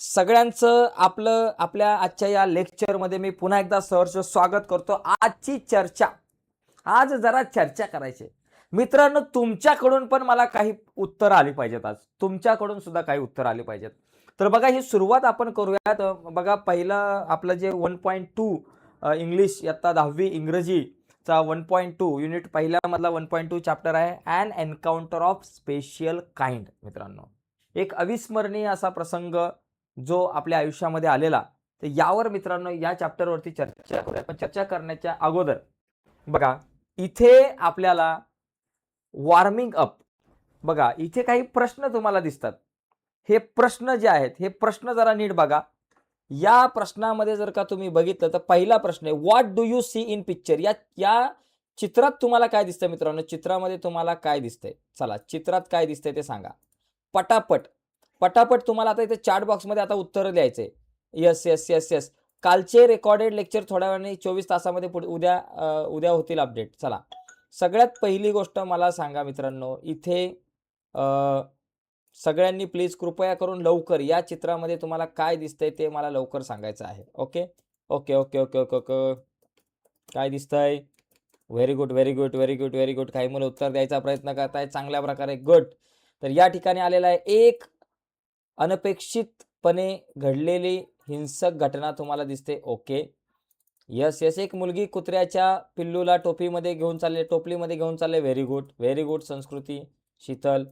सगळ्यांचं आपल्या आजच्या या लेक्चरमध्ये मी पुन्हा एकदा सहर्ष स्वागत करतो। आजची चर्चा, आज जरा चर्चा करायची मित्रांनो। तुमच्याकडून पण मला काही उत्तर आली पाहिजेत, आज तुमच्याकडून सुद्धा काही उत्तर आली पाहिजेत। तर बघा, ही सुरुवात आपण करूयात। बघा, पहिलं आपलं जे 1.2 इंग्लिश इयत्ता 10वी इंग्रजीचा 1.2 युनिट पहिल्यामधला 1.2 चॅप्टर आहे, an encounter of special kind. मित्रांनो, एक अविस्मरणीय असा प्रसंग जो आपल्या आयुष्यामध्ये आलेला, तर यावर मित्रांनो या चॅप्टरवरती चर्चा करूया। पण चर्चा करण्याच्या अगोदर बघा, इथे आपल्याला वॉर्मिंग अप, बघा इथे काही प्रश्न तुम्हाला दिसतात। हे प्रश्न जे आहेत, हे प्रश्न जरा नीट बघा। या प्रश्नामध्ये जर का तुम्ही बघितलं तर पहिला प्रश्न आहे, what do you see in picture. या चित्रात तुम्हाला काय दिसतंय मित्रांनो? चित्रामध्ये तुम्हाला काय दिसतंय? चला, चित्रात काय दिसतंय ते सांगा पटापट। पटापट तुम्हाला आता इथे चॅट बॉक्समध्ये आता उत्तर द्यायचे। Yes yes yes yes. कालचे रेकॉर्डेड लेक्चर थोड्या वेळाने 24 तासामध्ये उद्या होतील अपडेट। चला, सगळ्यात पहिली गोष्ट मला सांगा मित्रांनो, इथे सगळ्यांनी प्लीज कृपया करून लवकर या चित्रामध्ये तुम्हाला काय दिसतंय ते मला लवकर सांगायचं आहे। Okay okay okay okay okay okay, काय दिसतंय? Very good very good very good very good. काही मुलं उत्तर द्यायचा प्रयत्न करतायत चांगल्या प्रकारे, गुड। तर या ठिकाणी आलेला आहे, एक अनपेक्षितपणे घडलेली हिंसक घटना तुम्हाला दिसते। Okay, yes yes. एक मुलगी कुत्र्याच्या पिल्लूला टोपलीमध्ये घेऊन चालले। व्हेरी गुड व्हेरी गुड संस्कृती, शीतल।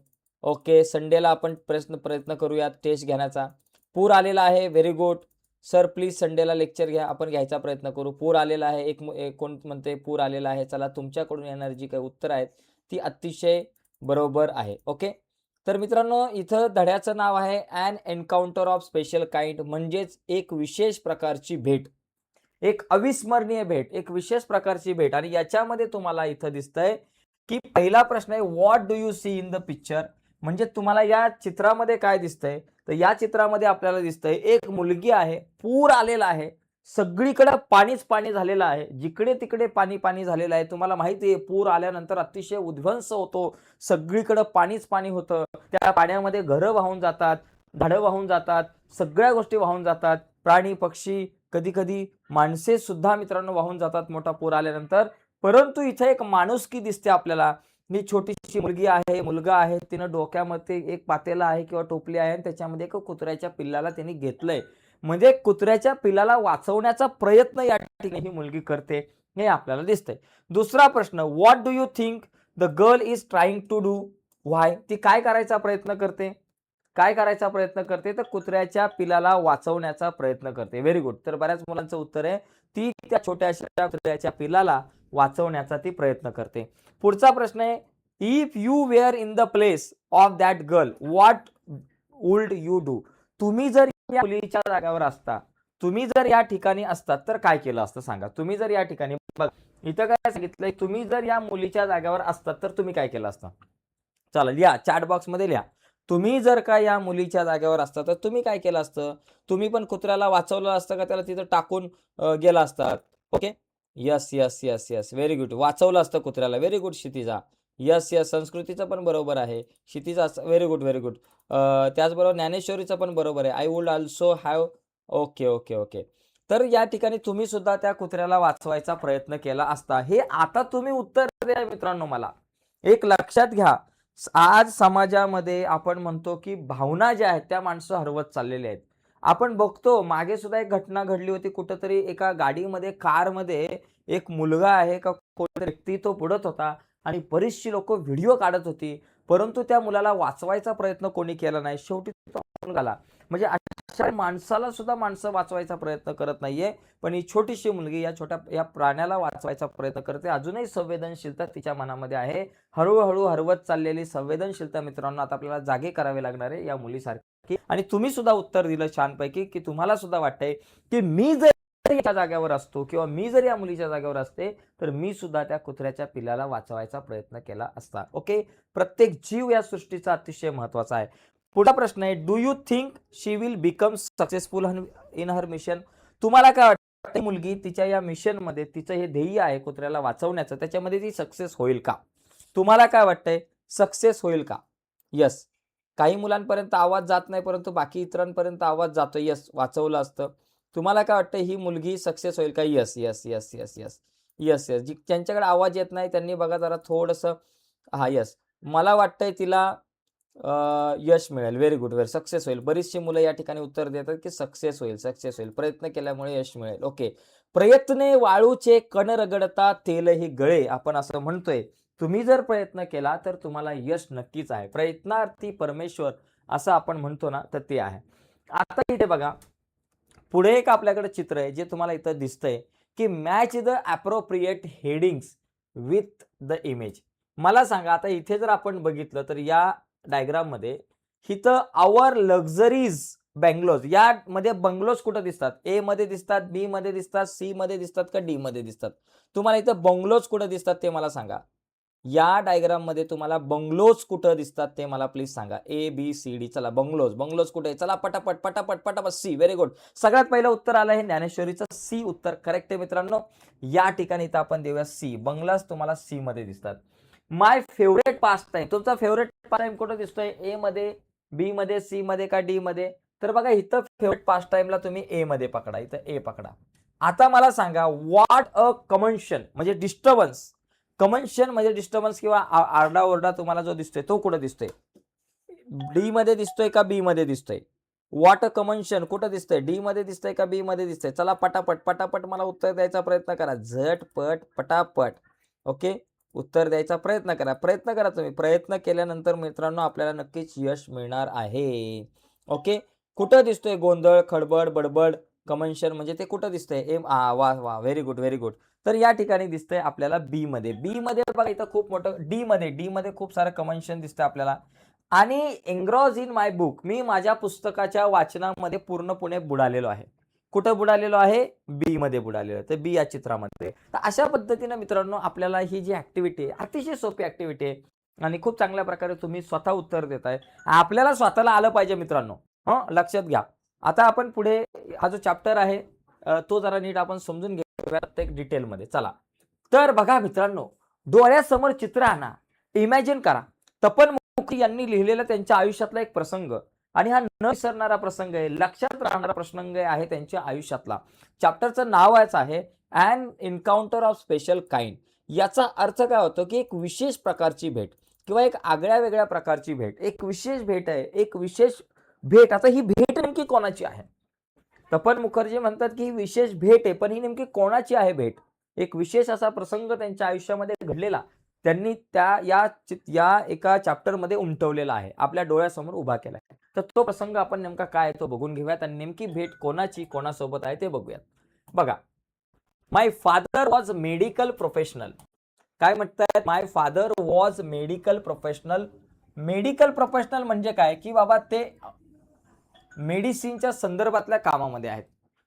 ओके, संडेला आपण प्रयत्न करूयात टेस्ट घेण्याचा। पूर आलेला आहे। व्हेरी गुड सर, प्लीज संडेला लेक्चर घ्या, आपण घ्यायचा प्रयत्न करू। पूर आलेला आहे, एक कोण म्हणते पूर आलेला आहे। चला, तुमच्याकडून येणारी जी काही उत्तर आहेत ती अतिशय बरोबर आहे। ओके, तर मित्रांनो इथं धड्याचं नाव आहे an encounter of special kind, म्हणजेच एक विशेष प्रकारची भेट, एक अविस्मरणीय भेट, एक विशेष प्रकारची भेट। आणि याच्यामध्ये तुम्हाला इथं दिसतंय की पहिला प्रश्न आहे, what do you see in the picture, म्हणजे तुम्हाला या चित्रामध्ये काय दिसतंय? तर या चित्रामध्ये आपल्याला दिसतंय एक मुलगी आहे, पूर आलेला आहे, सगळीकडे पाणीच पाणी झालेलं आहे, जिकडे तिकडे पाणी पाणी झालेलं आहे। तुम्हाला माहिती आहे, पूर आल्यानंतर अतिशय उद्ध्वंस होतो, सगळीकडे पाणीच पाणी होतं। त्या पाण्यामध्ये घरं वाहून जातात, झाडं वाहून जातात, सगळ्या गोष्टी वाहून जातात, प्राणी पक्षी, कधी कधी माणसे सुद्धा मित्रांनो वाहून जातात मोठा पूर आल्यानंतर। परंतु इथे एक माणुसकी दिसते आपल्याला। ही छोटीशी मुलगी आहे, मुलगा आहे, तिनं डोक्यामध्ये एक पातेला आहे किंवा टोपली आहे आणि त्याच्यामध्ये एक कुत्र्याच्या पिल्लाला त्यांनी घेतलंय, म्हणजे कुत्र्याच्या पिल्लाला वाचवण्याचा प्रयत्न या ठिकाणी ही मुलगी करते, हे आपल्याला दिसतंय। दुसरा प्रश्न, what do you think the girl is trying to do. Why, ती काय करायचा प्रयत्न करते? काय करायचा प्रयत्न करते? तर कुत्र्याच्या पिलाला वाचवण्याचा प्रयत्न करते। Very good. तर बऱ्याच मुलांचं उत्तर आहे, ती त्या छोट्याशा कुत्र्याच्या पिलाला वाचवण्याचा ती प्रयत्न करते। पुढचा प्रश्न आहे, if you were in the place of that girl what would you do. तुम्ही जर या मुलीच्या जागेवर असता, तुम्ही जर या ठिकाणी असतात तर काय केलं असतं सांगा। तुम्ही जर या ठिकाणी, बघ इथं काय सांगितलंय, तुम्ही जर या मुलीच्या जागेवर असतात तर तुम्ही काय केलं असतं? चला लिहा, चॅट बॉक्समध्ये लिहा, तुम्ही जर का या मुलीच्या जागेवर असता तर तुम्ही काय केलं असतं? तुम्ही पण कुत्र्याला वाचवलं असतं का त्याला तिथं टाकून गेला असतात? Okay, yes yes yes yes, very good, वाचवलं असतं कुत्र्याला। Very good Kshitija, yes yes, संस्कृतीचं पण बरोबर आहे, Kshitija, very good very good. त्याचबरोबर ज्ञानेश्वरीचं पण बरोबर आहे, I would also have. Okay okay okay, तर या ठिकाणी तुम्ही सुद्धा त्या कुत्र्याला वाचवायचा प्रयत्न केला असता, हे आता तुम्ही उत्तर द्या मित्रांनो। मला एक लक्षात घ्या, आज समाजामध्ये आपण म्हणतो की भावना ज्या आहेत त्या माणसं हरवत चाललेले आहेत। आपण बघतो, मागे सुद्धा एक घटना घडली होती, कुठंतरी एका गाडीमध्ये, कारमध्ये एक मुलगा आहे का कोणतरी व्यक्ती तो बुडत होता आणि बरीचशी लोक व्हिडिओ काढत होती, परंतु त्या मुलाला वाचवायचा प्रयत्न कोणी केला नाही, शेवटी तो मुलगाला, म्हणजे अशा माणसाला सुद्धा माणसं वाचवायचा प्रयत्न करत नाहीये, पण ही छोटीशी मुलगी या प्राण्याला वाचवायचा प्रयत्न करते। अजूनही संवेदनशीलता तिच्या मनामध्ये आहे, हळूहळू हरवत चाललेली संवेदनशीलता मित्रांनो आता आपल्याला जागे करावे लागणार आहे या मुलीसारखी। आणि तुम्ही सुद्धा उत्तर दिलं छानपैकी की तुम्हाला सुद्धा वाटतंय की मी जर या जागेवर असतो किंवा मी जर या मुलीच्या जागेवर असते तर मी सुद्धा त्या कुत्र्याच्या पिल्लाला वाचवायचा प्रयत्न केला असता। ओके, प्रत्येक जीव या सृष्टीचा अतिशय महत्त्वाचा आहे। पुढचा प्रश्न आहे, do you think she will become successful in her mission. तुम्हाला काय वाटतं, मुलगी तिच्या या मिशन मध्ये, तिचं हे ध्येय आहे कुत्र्याला वाचवण्याचं, त्याच्यामध्ये ती सक्सेस होईल का? तुम्हाला काय वाटतंय, सक्सेस होईल का? यस, काही मुलांपर्यंत आवाज जात नाही, परंतु बाकी इतरांपर्यंत आवाज जातो. यस, वाचवलं असतं. तुम्हाला काय वाटतं ही मुलगी सक्सेस होईल का? Yes, yes, yes, yes, yes. Yes, yes. ज्यांच्याकडे आवाज येत नाही त्यांनी बघा जरा थोडंसं हां, यस. मला वाटतंय तिला यश मिळेल. व्हेरी गुड, सक्सेस होईल. बरीचशी मुलं या ठिकाणी उत्तर देतात, की सक्सेस होईल, सक्सेस होईल. प्रयत्न केल्यामुळे यश मिळेल. ओके. प्रयत्ने वाळूचे कण रगडता तेलही गळे, आपण असं म्हणतोय. तुम्ही जर प्रयत्न केला तर तुम्हाला यश नक्कीच आहे. प्रयत्नार्थी परमेश्वर असं आपण म्हणतो ना, तर ते आहे. आता इथे बघा, पुढे एक आपल्याकडे चित्र आहे, जे तुम्हाला इथं दिसतंय, की match the appropriate headings with the image. मला सांगा, आता इथे जर आपण बघितलं तर या डायग्राममध्ये इथं आवर लक्झरीज बंगलोज, यामध्ये बंगलोज कुठं दिसतात? ए मध्ये दिसतात, बी मध्ये दिसतात, सी मध्ये दिसतात का डी मध्ये दिसतात? तुम्हाला इथं बंगलोज कुठं दिसतात ते मला सांगा. या डायग्राममध्ये तुम्हाला बंगलोज कुठं दिसतात ते मला प्लीज सांगा. ए, बी, सी, डी. चला बंगलोज, बंगलोज कुठे? चला पटापट, पटापट, पटापट. सी. Very good. सगळ्यात पहिलं उत्तर आलं आहे ज्ञानेश्वरीचं. सी उत्तर करेक्ट आहे मित्रांनो. या ठिकाणी इथं आपण देऊया सी. बंगलाज तुम्हाला सी मध्ये दिसतात. माय फेवरेट पास टाइम, तुमचा फेवरेट पास टाइम कुठं दिसतोय? ए मध्ये, बी मध्ये, सी मध्ये का डी मध्ये? तर बघा इथं फेवरेट पास टाइमला तुम्ही ए मध्ये पकडा, इथं ए पकडा. आता मला सांगा, व्हॉट अ कमन्शन म्हणजे डिस्टर्बन्स. कमन्शन म्हणजे डिस्टर्बन्स किंवा आरडाओरडा तुम्हाला जो दिसतोय तो कुठं दिसतोय? डी मध्ये दिसतोय का बी मध्ये दिसतोय? व्हॉट अ कमन्शन कुठं दिसतंय? डी मध्ये दिसतंय का बी मध्ये दिसतंय? चला पटापट, पटापट मला उत्तर द्यायचा प्रयत्न करा. झटपट, पटापट. ओके. उत्तर द्यायचा प्रयत्न करा. प्रयत्न करा तुम्ही. प्रयत्न केल्यानंतर मित्रांनो आपल्याला नक्कीच यश मिळणार आहे. ओके. कुठं दिसतोय गोंधळ, खडबड, बडबड, कमन्शन म्हणजे ते कुठं दिसतंय? वाह, वाह! Very good, very good. तर या ठिकाणी दिसतंय आपल्याला बी मध्ये. बी मध्ये बघा इथं खूप मोठं डी मध्ये खूप सारं कमन्शन दिसतंय आपल्याला. आणि एन्ग्रॉज इन माय बुक, मी माझ्या पुस्तकाच्या वाचनामध्ये पूर्णपणे बुडालेलो आहे. कुठं बुडालेलो आहे? बी मध्ये बुडालेलो आहे. तर बी या चित्रामध्ये. तर अशा पद्धतीनं मित्रांनो आपल्याला ही जी ॲक्टिव्हिटी आहे, अतिशय सोपी ॲक्टिव्हिटी आहे आणि खूप चांगल्या प्रकारे तुम्ही स्वतः उत्तर देताय. आपल्याला स्वतःला आलं पाहिजे मित्रांनो. लक्षात घ्या. आता आपण पुढे हा जो चॅप्टर आहे तो जरा नीट आपण समजून घेऊया प्रत्येक डिटेलमध्ये. चला. तर बघा मित्रांनो, डोळ्यासमोर चित्र आणा. इमॅजिन करा. तपन मुखर्जी यांनी लिहिलेला त्यांच्या आयुष्यातला एक प्रसंग आणि हा न विसरणारा प्रसंग आहे, लक्षात राहणारा प्रसंग आहे त्यांच्या आयुष्यातला. चॅप्टरचं नावच आहे an encounter of special kind. याचा अर्थ काय होतो, की एक विशेष प्रकारची भेट किंवा एक आगळ्या वेगळ्या प्रकारची भेट, एक विशेष भेट आहे, एक विशेष भेट. आता ही भेट नेमकी कोणाची आहे? तपन मुखर्जी म्हणतात, की ही विशेष भेट आहे, पण ही नेमकी कोणाची आहे भेट? एक विशेष असा प्रसंग त्यांच्या आयुष्यामध्ये घडलेला त्यांनी या एका चॅप्टरमध्ये उमटवलेला आहे, आपल्या डोळ्यासमोर उभा केला आहे. तर तो प्रसंग आपण नेमका काय आहे तो बघून घेऊयात आणि नेमकी भेट कोणाची, कोणासोबत आहे ते बघूयात. बघा, my father was medical professional. काय म्हणतायत? My father was medical professional. Medical professional म्हणजे काय? की बाबा ते मेडिसिनच्या संदर्भातल्या कामामध्ये आहेत.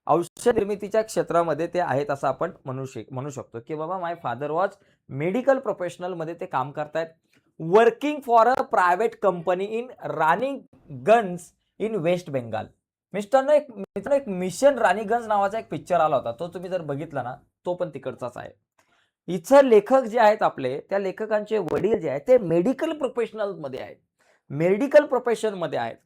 औषध निर्मितीच्या क्षेत्रामध्ये ते आहेत असं आपण म्हणू शकतो, की बाबा my father was medical professional मध्ये ते काम करतायत. Working for a private company in Raniganj in West Bengal. मित्रांनो एक मिशन रानीगंज नावाचा एक पिक्चर आला होता. तो तुम्ही जर बघितला ना, तो पण तिकडचाच आहे. इथं लेखक जे आहेत आपले, त्या लेखकांचे वडील जे आहेत ते मेडिकल प्रोफेशनल मध्ये आहेत. मेडिकल प्रोफेशन मध्ये आहेत.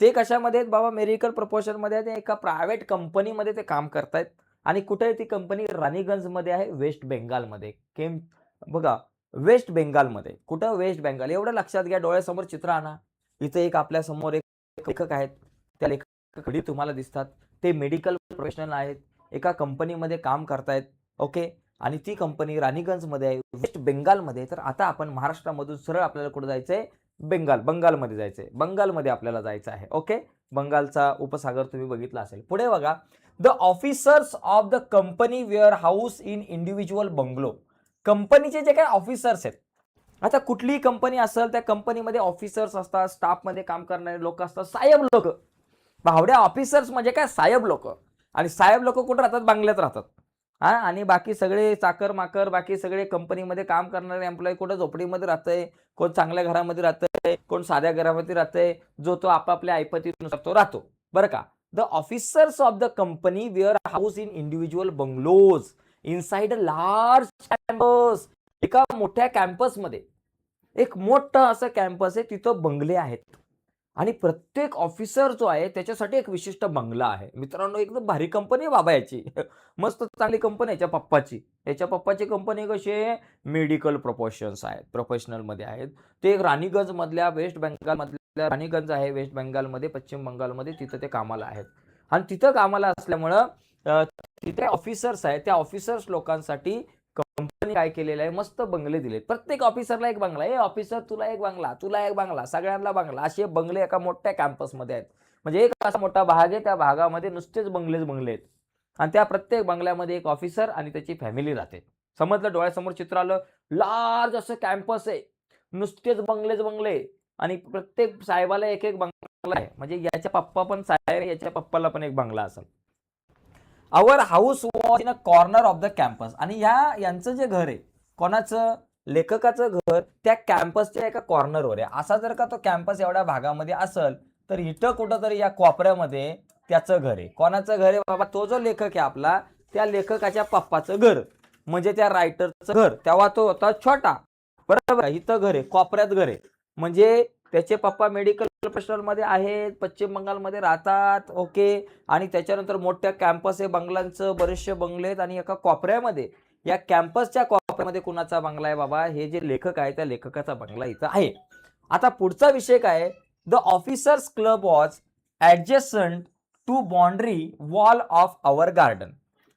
ते कशामध्ये आहेत बाबा? मेडिकल प्रोफेशनमध्ये आहेत. एका प्रायव्हेट कंपनीमध्ये ते काम करतायत आणि कुठे आहे ती कंपनी? रानीगंजमध्ये आहे, वेस्ट बेंगालमध्ये. बघा, वेस्ट बेंगालमध्ये. कुठं? वेस्ट बेंगाल. एवढं लक्षात घ्या. डोळ्यासमोर चित्र आणा. इथे एक आपल्या समोर एक लेखक आहेत. त्या लेखकाकडे तुम्हाला दिसतात. ते मेडिकल प्रोफेशनल आहेत. एका कंपनीमध्ये काम करतायत. ओके. आणि ती कंपनी रानीगंजमध्ये आहे, वेस्ट बेंगालमध्ये. तर आता आपण महाराष्ट्रामधून सरळ आपल्याला कुठे जायचंय? बंगालमध्ये जायचंय. बंगालमध्ये आपल्याला जायचं आहे. ओके. बंगालचा उपसागर तुम्ही बघितला असेल. पुढे बघा, the officers of the company were house in individual bungalow. कंपनीचे जे काही ऑफिसर्स आहेत, आता कुठलीही कंपनी असेल त्या कंपनीमध्ये ऑफिसर्स असतात, स्टाफमध्ये काम करणारे लोक असतात, साहेब लोक. भावड्या, ऑफिसर्स म्हणजे काय? साहेब लोक. आणि साहेब लोक कुठे राहतात? बंगल्यात राहतात. आणि बाकी सगळे चाकर माकर, बाकी सगळे कंपनीमध्ये काम करणारे एम्प्लॉई कुठं झोपडीमध्ये राहतंय, कोण चांगल्या घरामध्ये राहतंय, कोण साध्या घरामध्ये राहतंय, जो तो आपापल्या ऐपतीनुसार तो राहतो. बरं का? The officers of the company were house in individual bungalows inside a large campus. एका मोठ्या कॅम्पसमध्ये, एक मोठं असं कॅम्पस आहे, तिथं बंगले आहेत. आणि प्रत्येक ऑफिसर जो आहे त्याच्यासाठी एक विशिष्ट बंगला आहे. मित्रांनो एकदम भारी कंपनी आहे बाबा याची. मस्त चांगली कंपनी आहे याच्या पप्पाची. याच्या पप्पाची कंपनी कशी आहे? मेडिकल प्रोफेशन्स आहेत, प्रोफेशनलमध्ये आहेत. ते राणीगंजमधल्या वेस्ट बेंगालमधल्या राणीगंज आहे वेस्ट बेंगालमध्ये, पश्चिम बंगालमध्ये तिथं ते कामाला आहेत. आणि तिथं कामाला असल्यामुळं तिथे ऑफिसर्स आहेत. त्या ऑफिसर्स लोकांसाठी कंपनी काय केलेलं आहे, मस्त बंगले दिलेत. प्रत्येक ऑफिसरला एक बंगला. ऑफिसर तुला एक बंगला, तुला एक बंगला, सगळ्यांना बंगला. असे बंगले एका मोठ्या कॅम्पसमध्ये आहेत. म्हणजे एक असा मोठा भाग आहे, त्या भागामध्ये नुसतेच बंगलेच बंगले आहेत. आणि त्या प्रत्येक बंगल्यामध्ये एक ऑफिसर आणि त्याची फॅमिली राहते. समजलं? डोळ्यासमोर चित्र आलं. लार्ज असं कॅम्पस आहे. नुसतेच बंगलेच बंगले आणि प्रत्येक साहेबाला एक एक बंगला आहे. म्हणजे याच्या पप्पा पण साहेब, याच्या पप्पाला पण एक बंगला असेल. Our house was in a corner of the campus. आणि यांचं जे घर आहे, कोणाचं? लेखकाचं घर त्या कॅम्पसच्या एका कॉर्नरवर आहे. असा जर का तो कॅम्पस एवढ्या भागामध्ये असेल, तर इथं कुठंतरी या कोपऱ्यामध्ये त्याचं घर आहे. कोणाचं घर आहे बाबा? तो जो लेखक आहे आपला, त्या लेखकाच्या पप्पाचं घर, म्हणजे त्या रायटरचं घर. तेव्हा तो होता छोटा, बरोबर. इथं घर आहे, कोपऱ्यात घर आहे. म्हणजे त्याचे पप्पा मेडिकल प्रोफेशनलमध्ये आहेत, पश्चिम बंगालमध्ये राहतात, ओके. आणि त्याच्यानंतर मोठ्या कॅम्पस आहे, बंगल्यांचं बरेचसे बंगले आहेत. आणि एका कोपऱ्यामध्ये, या कॅम्पसच्या कोपऱ्यामध्ये कुणाचा बंगला आहे बाबा? हे जे लेखक आहे त्या लेखकाचा बंगला इथं आहे. आता पुढचा विषय काय? The officers club was adjacent to boundary wall of our garden.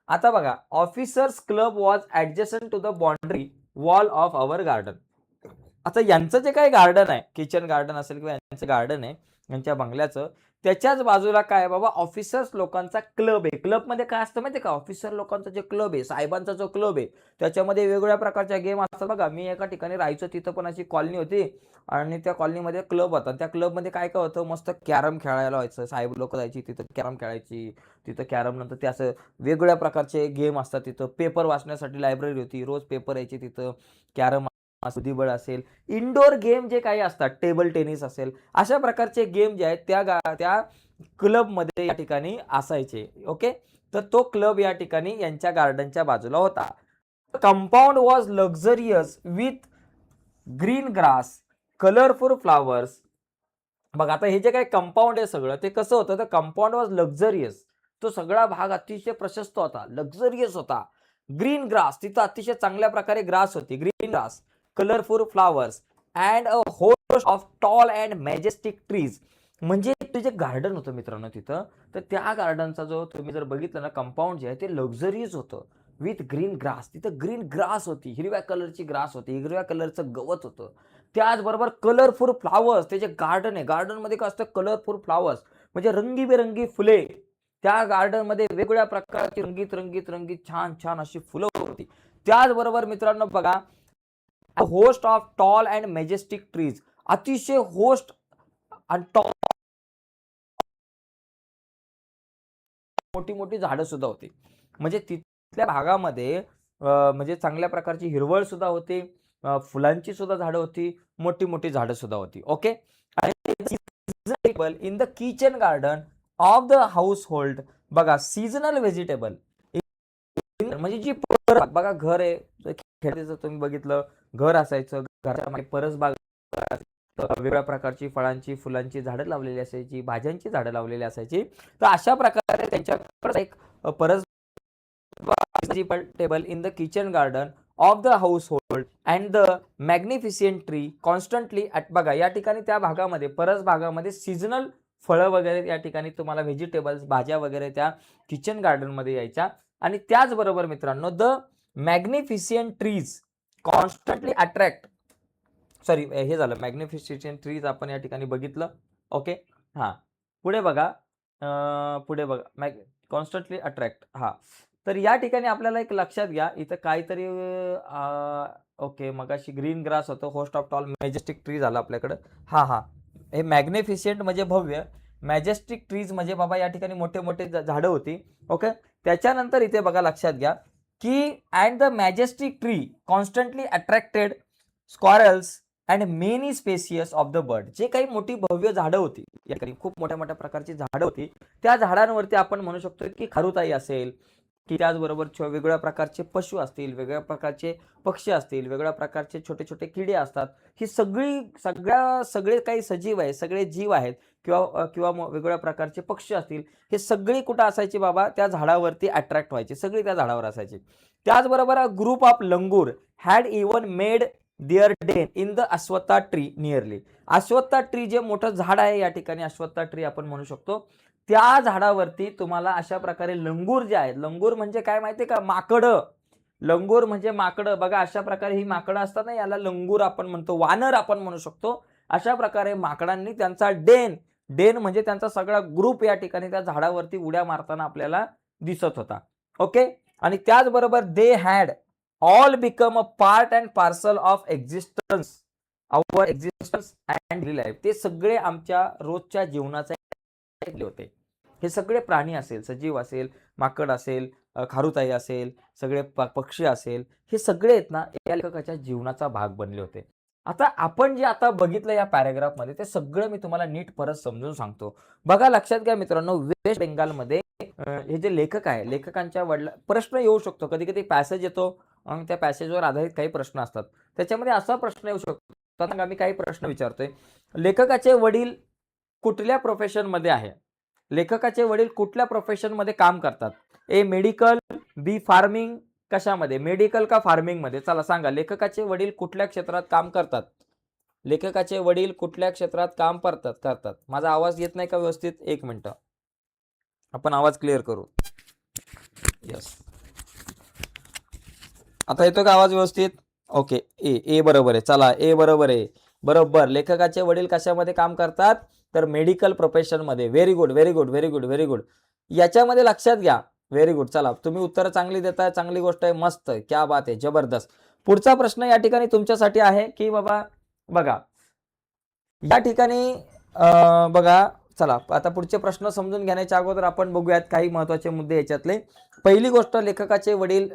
आता बघा, officers club was adjacent to the boundary wall of our garden. आता यांचं जे काही गार्डन आहे, किचन गार्डन असेल किंवा यांचं गार्डन आहे यांच्या बंगल्याचं, त्याच्याच बाजूला काय आहे बाबा? ऑफिसर्स लोकांचा क्लब आहे. क्लबमध्ये काय असतं माहिती आहे का? ऑफिसर लोकांचा जे क्लब आहे, साहेबांचा जो क्लब आहे, त्याच्यामध्ये वेगवेगळ्या प्रकारच्या गेम असतात बघा. मी एका ठिकाणी राहायचो, तिथं पण अशी कॉलनी होती आणि त्या कॉलनीमध्ये क्लब होता. त्या क्लबमध्ये काय काय होतं? मस्त कॅरम खेळायला व्हायचं. साहेब लोक जायची तिथं, कॅरम खेळायची तिथं. कॅरम नंतर ते असं वेगवेगळ्या प्रकारचे गेम असतात तिथं. पेपर वाचण्यासाठी लायब्ररी होती, रोज पेपर यायची तिथं. कॅरम बुद्धिबळ असेल, इंडोर गेम जे काही असतात, टेबल टेनिस असेल, अशा प्रकारचे गेम जे आहेत त्या क्लबमध्ये या ठिकाणी असायचे, ओके. तर तो क्लब या ठिकाणी यांच्या गार्डनच्या बाजूला होता. Compound was luxurious with green grass, colourful flowers. बघा आता हे जे काही कंपाऊंड आहे सगळं, ते कसं होतं? तर कंपाऊंड वॉज लक्झरियस. तो सगळा भाग अतिशय प्रशस्त होता, लक्झरियस होता. ग्रीन ग्रास, तिथं अतिशय चांगल्या प्रकारे ग्रास होती, green grass, colourful flowers and a host of tall and majestic trees. म्हणजे ते जे गार्डन होतं मित्रांनो तिथं, तर त्या गार्डनचा जो तुम्ही जर बघितलं ना, कंपाऊंड जे आहे ते लक्झरियस होतं विथ ग्रीन ग्रास. तिथं ग्रीन ग्रास होती, हिरव्या कलरची ग्रास होती, हिरव्या कलरचं गवत होतं. त्याचबरोबर कलरफुल फ्लावर्स, ते जे गार्डन आहे, गार्डनमध्ये काय असतं? कलरफुल फ्लावर्स म्हणजे रंगीबेरंगी फुले. त्या गार्डनमध्ये वेगवेगळ्या प्रकारची रंगीत रंगीत रंगीत छान छान अशी फुलं होती. त्याचबरोबर मित्रांनो बघा, host of tall and majestic trees, अतिशय होस्ट आणि टॉल मोठी मोठी झाडं सुद्धा होती. म्हणजे तिथल्या भागामध्ये म्हणजे चांगल्या प्रकारची हिरवळ सुद्धा होती, फुलांची सुद्धा झाडं होती, मोठी मोठी झाडं सुद्धा होती, ओके. आणि in the kitchen garden of the house hold. बघा, सीझनल व्हेजिटेबल म्हणजे जी बघा घर आहे, खेळायचं तुम्ही बघितलं, घर असायचं, घराच्या मागे परसबाग, वेगवेगळ्या प्रकारची फळांची, फुलांची झाडं लावलेली असायची, भाज्यांची झाडं लावलेली असायची. तर अशा प्रकारे त्यांच्याकडे एक परस table in the kitchen garden of the house hold and the magnificent tree constantly बघा या ठिकाणी त्या भागामध्ये, परस भागामध्ये सीझनल फळं वगैरे या ठिकाणी तुम्हाला व्हेजिटेबल्स, भाज्या वगैरे त्या किचन गार्डनमध्ये यायच्या. आणि त्याचबरोबर मित्रांनो, the magnificent trees constantly attract, sorry हे झालं मॅग्निफिशियंट ट्रीज आपण या ठिकाणी बघितलं, ओके. हां, पुढे बघा, पुढे बघा कॉन्स्टंटली अट्रॅक्ट. हां, तर या ठिकाणी आपल्याला एक लक्षात घ्या, इथं काहीतरी ओके, मगाशी ग्रीन ग्रास होतं, host of tall majestic tree झालं आपल्याकडं. हां, हे मॅग्निफिशियंट म्हणजे भव्य, मॅजेस्टिक ट्रीज म्हणजे बाबा या ठिकाणी मोठे मोठे झाडं होती, ओके. त्याच्यानंतर इथे बघा लक्षात घ्या की and the majestic tree constantly attracted squirrels and many species of the bird. जे काही मोठी भव्य झाडं होती, या ठिकाणी खूप मोठ्या मोठ्या प्रकारची झाडं होती, त्या झाडांवरती आपण म्हणू शकतो की खारुताई असेल, की त्याचबरोबर वेगवेगळ्या प्रकारचे पशु असतील, वेगवेगळ्या प्रकारचे पक्षी असतील, वेगवेगळ्या प्रकारचे छोटे छोटे किडे असतात. ही सगळे काही सजीव आहे, सगळे जीव आहेत किंवा वेगवेगळ्या प्रकारचे पक्षी असतील, हे सगळी कुठं असायचे बाबा? त्या झाडावरती अट्रॅक्ट व्हायचे, सगळी त्या झाडावर असायचे. त्याचबरोबर group of langur had even made their den in the ashwattha tree nearly. Ashwattha tree जे मोठं झाड आहे या ठिकाणी अश्वत्था ट्री आपण म्हणू शकतो. त्या झाडावरती तुम्हाला अशा प्रकारे लंगूर जे आहेत, लंगूर म्हणजे काय माहितीये का? माकडं. लंगूर म्हणजे माकडं. बघा अशा प्रकारे ही माकडं असतात ना, याला लंगूर आपण म्हणतो, वानर आपण म्हणू शकतो. अशा प्रकारे माकडांनी त्यांचा डेन म्हणजे त्यांचा सगळा ग्रुप या ठिकाणी त्या झाडावरती उड्या मारताना आपल्याला दिसत होता. ओके. आणि त्याचबरोबर they had all become a part and parcel of existence, our existence and daily life. ते सगळे आमच्या रोजच्या जीवनाचे होते. हे सगळे प्राणी असेल, सजीव असेल, माकड असेल, खारुताई असेल, सगळे पक्षी असेल, हे सगळे आहेत ना, या लेखकाच्या जीवनाचा भाग बनले होते. आता आपण जे आता बघितलं या पॅराग्राफमध्ये, ते सगळं मी तुम्हाला नीट परत समजून सांगतो. बघा लक्षात घ्या मित्रांनो, वेस्ट बेंगालमध्ये हे जे लेखक आहे, लेखकांच्या प्रश्न येऊ शकतो. कधी-कधी पॅसेज येतो आणि त्या पॅसेजवर आधारित काही प्रश्न असतात. त्याच्यामध्ये असा प्रश्न येऊ शकतो, आता मी काही प्रश्न विचारतोय. लेखकाचे वडील कुठल्या प्रोफेशनमध्ये आहे? लेखकाचे वडील कुठल्या प्रोफेशनमध्ये काम करतात? ए मेडिकल, बी फार्मिंग, कशामध्ये? मेडिकल का फार्मिंग मध्ये? चला सांगा, लेखकाचे वडील कुठल्या क्षेत्रात काम करतात? लेखकाचे वडील कुठल्या क्षेत्रात काम करतात? माझा आवाज येत नाही का व्यवस्थित? एक मिनिट, आपण आवाज क्लिअर करू. यस, आता येतो का आवाज व्यवस्थित? ओके. ए बरोबर आहे. चला, ए बरोबर आहे. बरोबर, लेखकाचे वडील कशामध्ये काम करतात? तर मेडिकल प्रोफेशन मध्ये. Very good, very good, very good, very good. याच्यामध्ये लक्षात घ्या. Very good. चला, तुम्ही उत्तरं चांगली देताय, चांगली गोष्ट आहे, मस्त, क्या बात आहे, जबरदस्त. पुढचा प्रश्न या ठिकाणी तुमच्यासाठी आहे की बाबा बघा या ठिकाणी बघा, चला आता पुढचे प्रश्न समजून घेण्याच्या अगोदर आपण बघूयात काही महत्त्वाचे मुद्दे याच्यातले. पहिली गोष्ट, लेखकाचे वडील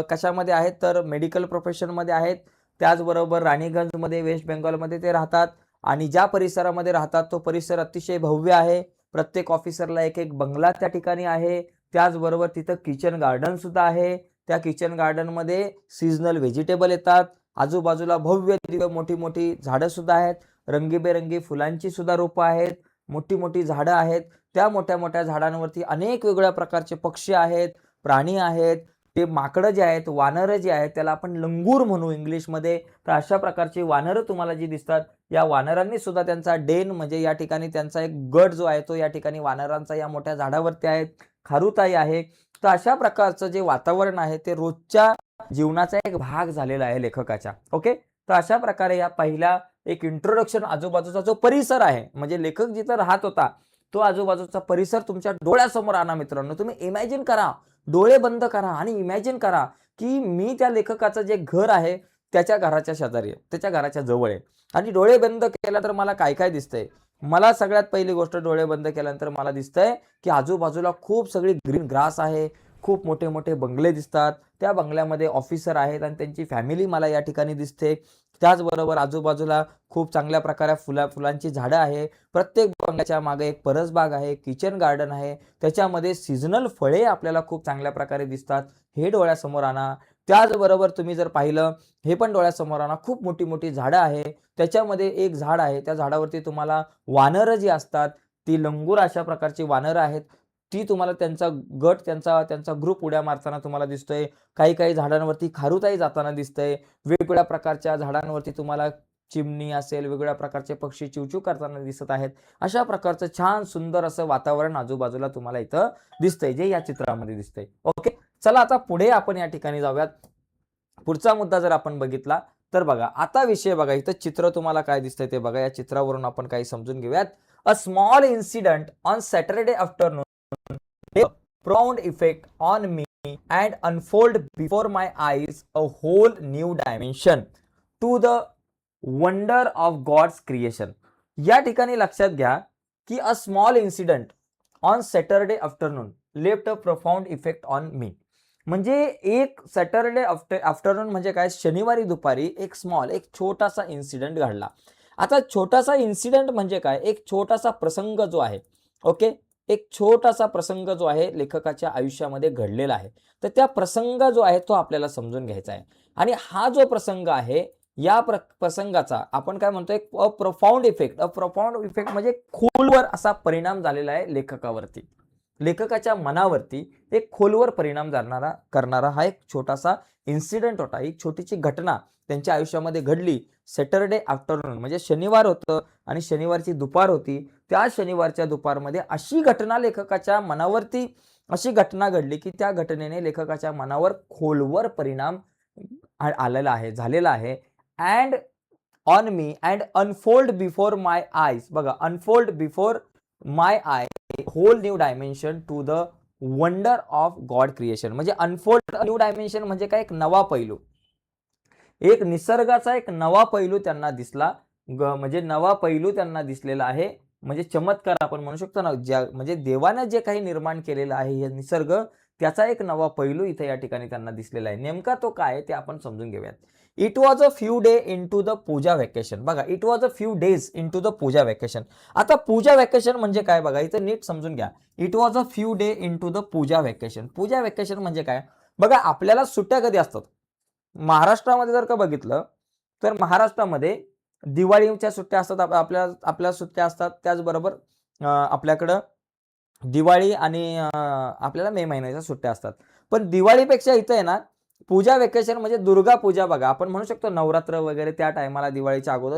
कशामध्ये आहेत? तर मेडिकल प्रोफेशनमध्ये आहेत. त्याचबरोबर राणीगंजमध्ये, वेस्ट बेंगॉलमध्ये ते राहतात आणि ज्या परिसरामध्ये राहतात तो परिसर अतिशय भव्य आहे. प्रत्येक ऑफिसरला एक एक बंगला त्या ठिकाणी आहे. त्याचबरोबर तिथं किचन गार्डन सुद्धा आहे. त्या किचन गार्डनमध्ये सीझनल व्हेजिटेबल येतात. आजूबाजूला भव्य मोठी मोठी झाडं सुद्धा आहेत. रंगीबेरंगी फुलांची सुद्धा रोपं आहेत. मोठी मोठी झाडं आहेत. त्या मोठ्या मोठ्या झाडांवरती अनेक वेगवेगळ्या प्रकारचे पक्षी आहेत, प्राणी आहेत. ते माकडं जे आहेत, वानरं जे आहेत, त्याला आपण लंगूर म्हणू इंग्लिशमध्ये. तर अशा प्रकारची वानरं तुम्हाला जी दिसतात, या वानरांनी सुद्धा त्यांचा डेन म्हणजे या ठिकाणी त्यांचा एक गट जो आहे तो या ठिकाणी वानरांचा या मोठ्या झाडावरती आहे. खारुताई आहे. तर अशा प्रकारचं जे वातावरण आहे ते रोजच्या जीवनाचा एक भाग झालेला आहे लेखकाच्या. ओके. तर अशा प्रकारे या पहिल्या एक इंट्रोडक्शन, आजूबाजूचा जो परिसर आहे, म्हणजे लेखक जिथं राहत होता तो आजूबाजूचा परिसर तुमच्या डोळ्यासमोर आणा मित्रांनो. तुम्ही इमॅजिन करा, डोळे बंद करा आणि इमॅजिन करा की मी त्या लेखकाचं जे घर आहे त्याच्या घराच्या शेजारी आहे, त्याच्या घराच्या जवळ आहे आणि डोळे बंद केला तर मला काय काय दिसतंय? मला सगळ्यात पहिली गोष्ट, डोळे बंद केल्यानंतर मला दिसतंय की आजूबाजूला खूप सगळी ग्रीन ग्रास आहे. खूप मोठे मोठे बंगले दिसतात. त्या बंगल्यामध्ये ऑफिसर आहेत आणि त्यांची फॅमिली मला या ठिकाणी दिसते. त्याचबरोबर आजूबाजूला खूप चांगल्या प्रकारे फुलांची झाडं आहे. प्रत्येक बंगल्याच्या मागे एक परसबाग आहे, किचन गार्डन आहे. त्याच्यामध्ये सीझनल फळे आपल्याला खूप चांगल्या प्रकारे दिसतात. हे डोळ्यासमोर आणा. त्याचबरोबर तुम्ही जर पाहिलं, हे पण डोळ्यासमोर आणा. खूप मोठी मोठी झाडं आहे. त्याच्यामध्ये एक झाड आहे, त्या झाडावरती तुम्हाला वानरं जी असतात, ती लंगूर अशा प्रकारची वानरं आहेत. ती तुम्हाला त्यांचा गट, त्यांचा ग्रुप उड्या मारताना तुम्हाला दिसतोय. काही काही झाडांवरती खारुताई जाताना दिसतंय. वेगवेगळ्या प्रकारच्या झाडांवरती तुम्हाला चिमणी असेल, वेगवेगळ्या प्रकारचे पक्षी चिवचिव करताना दिसत आहेत. अशा प्रकारचं छान सुंदर असं वातावरण आजूबाजूला तुम्हाला इथं दिसतंय, जे या चित्रामध्ये दिसतंय. ओके. चला आता पुढे आपण या ठिकाणी जाऊयात. पुढचा मुद्दा जर आपण बघितला तर बघा, आता विषय बघा, इथं चित्र तुम्हाला काय दिसतंय ते बघा. या चित्रावरून आपण काही समजून घेऊयात. A small incident on Saturday afternoon a profound effect on me and unfold before my eyes a whole new dimension to the wonder of God's creation. या ठिकाणी लक्षात घ्या की a small incident on Saturday afternoon left a profound effect on me. म्हणजे एक Saturday afternoon म्हणजे काय, शनिवारी दुपारी एक छोटासा इन्सिडेंट घडला. आता छोटासा इन्सिडेंट म्हणजे काय, एक छोटासा प्रसंग जो आहे. ओके. एक छोटासा प्रसंग जो आहे लेखकाच्या आयुष्यामध्ये घडलेला आहे. तर त्या प्रसंग जो आहे तो आपल्याला समजून घ्यायचा आहे. आणि हा जो प्रसंग आहे या प्रसंगाचा आपण काय म्हणतो एक प्रफाउंड इफेक्ट म्हणजे खोलवर असा परिणाम झालेला आहे लेखकावरती. लेखकाच्या मनावरती एक खोलवर परिणाम करणारा हा एक छोटासा इन्सिडेंट होता. एक छोटीशी घटना त्यांच्या आयुष्यामध्ये घडली. सॅटरडे आफ्टरनून म्हणजे शनिवार होतं आणि शनिवारची दुपार होती. त्या शनिवारच्या दुपारमध्ये अशी घटना लेखकाच्या मनावरती अशी घटना घडली की त्या घटनेने लेखकाच्या मनावर खोलवर परिणाम आलेला आहे, झालेला आहे. And on me and unfold before my eyes. बघा, unfold before my eye whole new dimension to the wonder of God creation. म्हणजे अनफोल्ड न्यू डायमेन्शन म्हणजे काय, एक नवा पैलू, एक निसर्गाचा एक नवा पैलू त्यांना दिसला. म्हणजे नवा पैलू त्यांना दिसलेला आहे. म्हणजे चमत्कार आपण म्हणू शकतो ना, म्हणजे देवाने जे काही निर्माण केलेलं आहे हे निसर्ग, त्याचा एक नवा पैलू इथे या ठिकाणी त्यांना दिसलेला आहे. नेमका तो काय आहे ते आपण समजून घेऊयात. It was a few day into the puja vacation. बघा, it was a few days into the puja vacation. आता पूजा व्हॅकेशन म्हणजे काय बघा, इथं नीट समजून घ्या. It was a few day into the puja vacation. Puja vacation म्हणजे काय बघा, आपल्याला सुट्ट्या कधी असतात महाराष्ट्रामध्ये जर का बघितलं तर महाराष्ट्रामध्ये दिवाळीच्या सुट्ट्या असतात, आपल्या सुट्ट्या असतात. त्याचबरोबर आपल्याकडं दिवाळी आणि आपल्याला मे महिन्याच्या सुट्ट्या असतात. पण दिवाळीपेक्षा इथं आहे ना पूजा व्हॅकेशन म्हणजे दुर्गा पूजा. बघा, आपण म्हणू शकतो नवरात्र वगैरे त्या टायमाला दिवाळीच्या अगोदर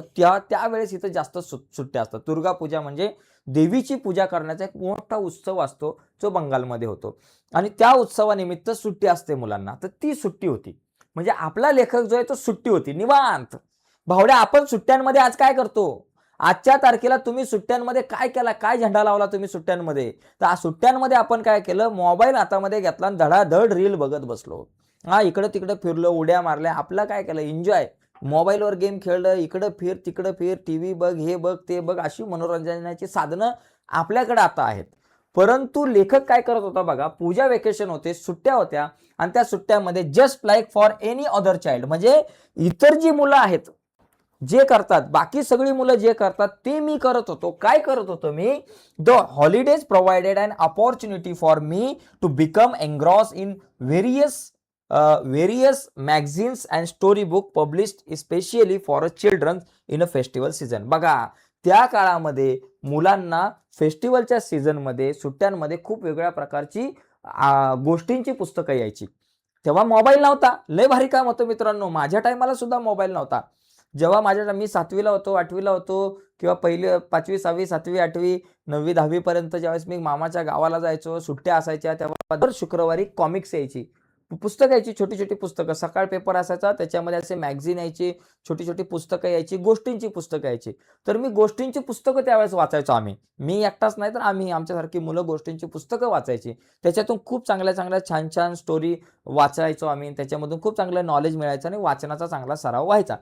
त्यावेळेस इथं जास्त सुट्ट्या असतात. दुर्गा पूजा म्हणजे देवीची पूजा करण्याचा एक मोठा उत्सव असतो जो बंगालमध्ये होतो आणि त्या उत्सवानिमित्त सुट्टी असते मुलांना. तर ती सुट्टी होती. म्हणजे आपला लेखक जो आहे तो सुट्टी होती, निवांत. भावड्या, आपण सुट्ट्यांमध्ये आज काय करतो? आजच्या तारखेला तुम्ही सुट्ट्यांमध्ये काय केला, काय झेंडा लावला तुम्ही सुट्ट्यांमध्ये? तर सुट्ट्यांमध्ये आपण काय केलं, मोबाईल हातामध्ये घेतला आणि धडाधड रील बघत बसलो. इकडं तिकडं फिरलो, उड्या मारल्या. आपलं काय केलं, एन्जॉय. मोबाईलवर गेम खेळलं, इकडं फिर तिकडं फिर, टीव्ही बघ, हे बघ ते बघ, अशी मनोरंजनाची साधनं आपल्याकडे आता आहेत. परंतु लेखक काय करत होता बघा, पूजा व्हॅकेशन होते, सुट्ट्या होत्या आणि त्या सुट्ट्यामध्ये just like for any other child, म्हणजे इतर जी मुलं आहेत जे करतात, बाकी सगळी मुलं जे करतात ते मी करत होतो. काय करत होतो मी? The holidays provided an opportunity for me to become engross in various magazines and story book published especially for children in a festival season. बघा, त्या काळामध्ये मुलांना फेस्टिवलच्या सीझनमध्ये सुट्ट्यांमध्ये खूप वेगळ्या प्रकारची गोष्टींची पुस्तकं यायची. तेव्हा मोबाईल नव्हता. लय भारी काम होतं मित्रांनो. माझ्या टायमाला सुद्धा मोबाईल नव्हता. जेव्हा मी 7वीला होतो, 8वीला होतो किंवा पहिली 5वी 6वी 7वी 8वी 9वी 10वी पर्यंत ज्यावेळेस मी मामाच्या गावाला जायचो, सुट्ट्या असायच्या, तेव्हा दर शुक्रवारी कॉमिक्स यायची, पुस्तकं यायची, छोटी छोटी पुस्तकं. सकाळ पेपर असायचा, त्याच्यामध्ये असे मॅगझिन यायची, छोटी छोटी पुस्तकं यायची, गोष्टींची पुस्तकं यायची. तर मी गोष्टींची पुस्तकं त्यावेळेस वाचायचो. मी एकटाच नाही तर आम्ही आमच्यासारखी मुलं गोष्टींची पुस्तकं वाचायची. त्याच्यातून खूप चांगल्या चांगल्या छान छान स्टोरी वाचायचो आम्ही. त्याच्यामधून खूप चांगलं नॉलेज मिळायचं आणि वाचनाचा चांगला सराव व्हायचा.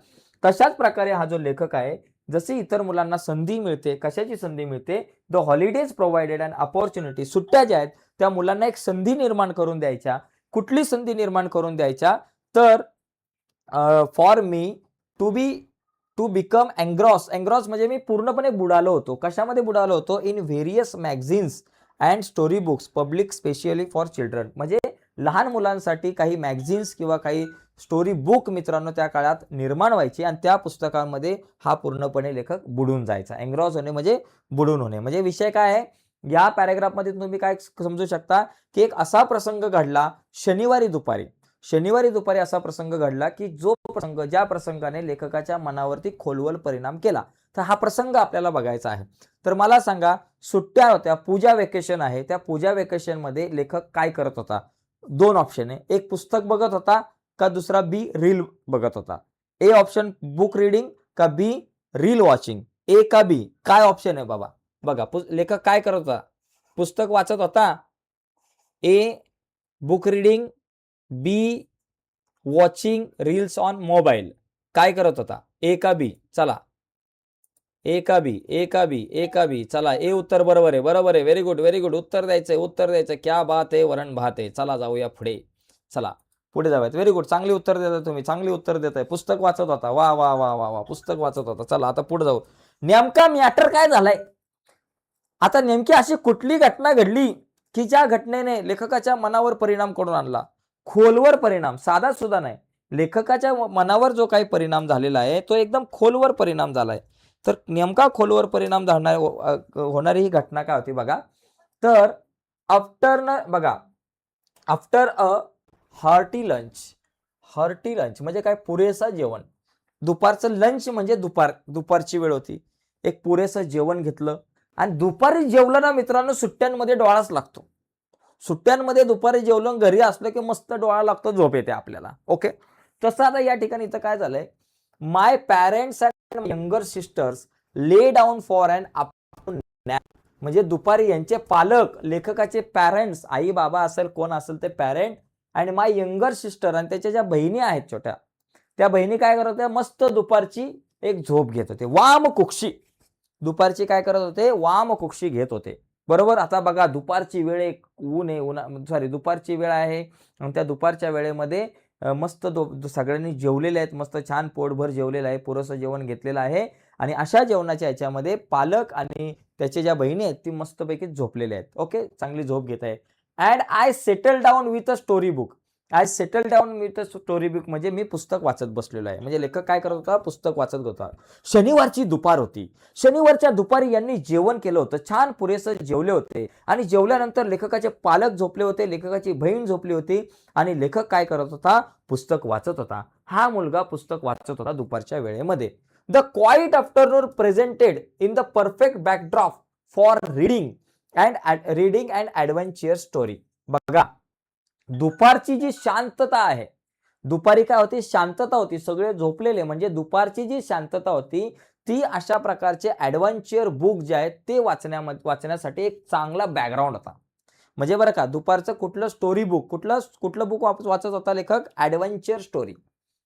तशाच प्रकारे हा जो लेखक आहे, जशी इतर मुलांना संधी मिळते, कशाची संधी मिळते? The holidays provided an opportunity. सुट्ट्या ज्या आहेत त्या मुलांना एक संधी निर्माण करून द्यायच्या. कुठली संधी निर्माण करून द्यायच्या? तर for me to become engross म्हणजे मी पूर्णपणे बुडालो होतो. कशामध्ये बुडालो होतो? In various magazines and story books public specially for children. म्हणजे लहान मुलांसाठी काही मॅगझिन्स किंवा काही स्टोरी बुक मित्रांनो त्या काळात निर्माण व्हायची आणि त्या पुस्तकांमध्ये हा पूर्णपणे लेखक बुडून जायचा. एन्ग्रॉस होणे म्हणजे बुडून होणे. म्हणजे विषय काय आहे या पॅराग्राफमध्ये तुम्ही काय समजू शकता की एक असा प्रसंग घडला शनिवारी दुपारी असा प्रसंग घडला की ज्या प्रसंगाने लेखकाच्या मनावरती खोलवर परिणाम केला. तर हा प्रसंग आपल्याला बघायचा आहे. तर मला सांगा, सुट्ट्या होत्या, पूजा व्हॅकेशन आहे, त्या पूजा व्हॅकेशन मध्ये लेखक काय करत होता? 2 ऑप्शन आहे. एक पुस्तक बघत होता का दुसरा बी रील बघत होता? ए ऑप्शन बुक रीडिंग का बी रील वॉचिंग? ए का बी? काय ऑप्शन आहे बाबा? बघा, लेखक काय करत होता? पुस्तक वाचत होता. A book reading, be watching reels on mobile. काय करत होता? ए का बी? चला, ए का बी? चला, ए उत्तर बरोबर आहे. Very good. उत्तर द्यायचंय. क्या बात आहे, वरण भात आहे. चला जाऊया पुढे. चला पुढे जाऊयात. Very good. चांगली उत्तर देताय तुम्ही, चांगली उत्तर देताय. पुस्तक वाचत होता. वा वा वा वा वा, पुस्तक वाचत होता. चला आता पुढे जाऊ. नेमका मॅटर काय झालाय? आता नेमकी अशी कुठली घटना घडली की ज्या घटनेने लेखकाच्या मनावर परिणाम करून आणला, खोलवर परिणाम, साधा सुद्धा नाही. लेखकाच्या मनावर जो काही परिणाम झालेला आहे तो एकदम खोलवर परिणाम झालाय. तर नेमका खोलवर परिणाम होणारी ही घटना काय होती बघा. तर आफ्टर अ हार्टी लंच म्हणजे काय, पुरेसा जेवण. दुपारचं लंच म्हणजे दुपारची वेळ होती. एक पुरेसं जेवण घेतलं आणि दुपारी जेवलं ना मित्रांनो, सुट्ट्यांमध्ये डोळाच लागतो. सुट्ट्यांमध्ये दुपारी जेवलं घरी असलं की मस्त डोळा लागतो, झोप येते आपल्याला. ओके. तसं आता या ठिकाणी इथं काय झालंय, my parents and younger sisters lay down for an afternoon nap. म्हणजे दुपारी यांचे पालक, लेखकाचे पॅरेंट्स, आई बाबा असेल कोण असेल ते पॅरेंट, आणि माय यंगर सिस्टर, आणि त्याच्या ज्या बहिणी आहेत छोट्या, त्या बहिणी काय करत होत्या, मस्त दुपारची एक झोप घेत होते, वामकुक्षी. दुपारची काय करत होते, वामकुक्षी घेत होते. बरोबर. आता बघा, दुपारची वेळ, एक ऊन आहे, दुपारची वेळ आहे आणि त्या दुपारच्या वेळेमध्ये मस्त सगळ्यांनी जेवलेले आहेत, मस्त छान पोटभर जेवलेलं आहे, पुरेसं जेवण घेतलेलं आहे आणि अशा जेवणाच्या ह्याच्यामध्ये पालक आणि त्याच्या ज्या बहिणी आहेत ती मस्तपैकी झोपलेल्या आहेत. ओके, चांगली झोप घेत आहे. And I settle down with a story book. म्हणजे मी पुस्तक वाचत बसलेलो आहे. म्हणजे लेखक काय करत होता, पुस्तक वाचत होता. शनिवारची दुपार होती. शनिवारच्या दुपारी यांनी जेवण केलं होतं, छान पुरेसं जेवले होते आणि जेवल्यानंतर लेखकाचे पालक झोपले होते, लेखकाची बहीण झोपली होती आणि लेखक काय करत होता, पुस्तक वाचत होता. हा मुलगा पुस्तक वाचत होता दुपारच्या वेळेमध्ये. The quiet afternoon presented in the perfect backdrop for reading and adventure story. बघा, दुपारची जी शांतता आहे, दुपारी काय होती, शांतता होती, सगळे झोपलेले, म्हणजे दुपारची जी शांतता होती ती अशा प्रकारचे ॲडव्हेंचर बुक जे आहेत ते वाचण्यासाठी एक चांगला बॅकग्राऊंड होता. म्हणजे बरं का, दुपारचं कुठलं स्टोरी बुक, कुठलं बुक वाचत होता लेखक, ॲडव्हेंचर स्टोरी.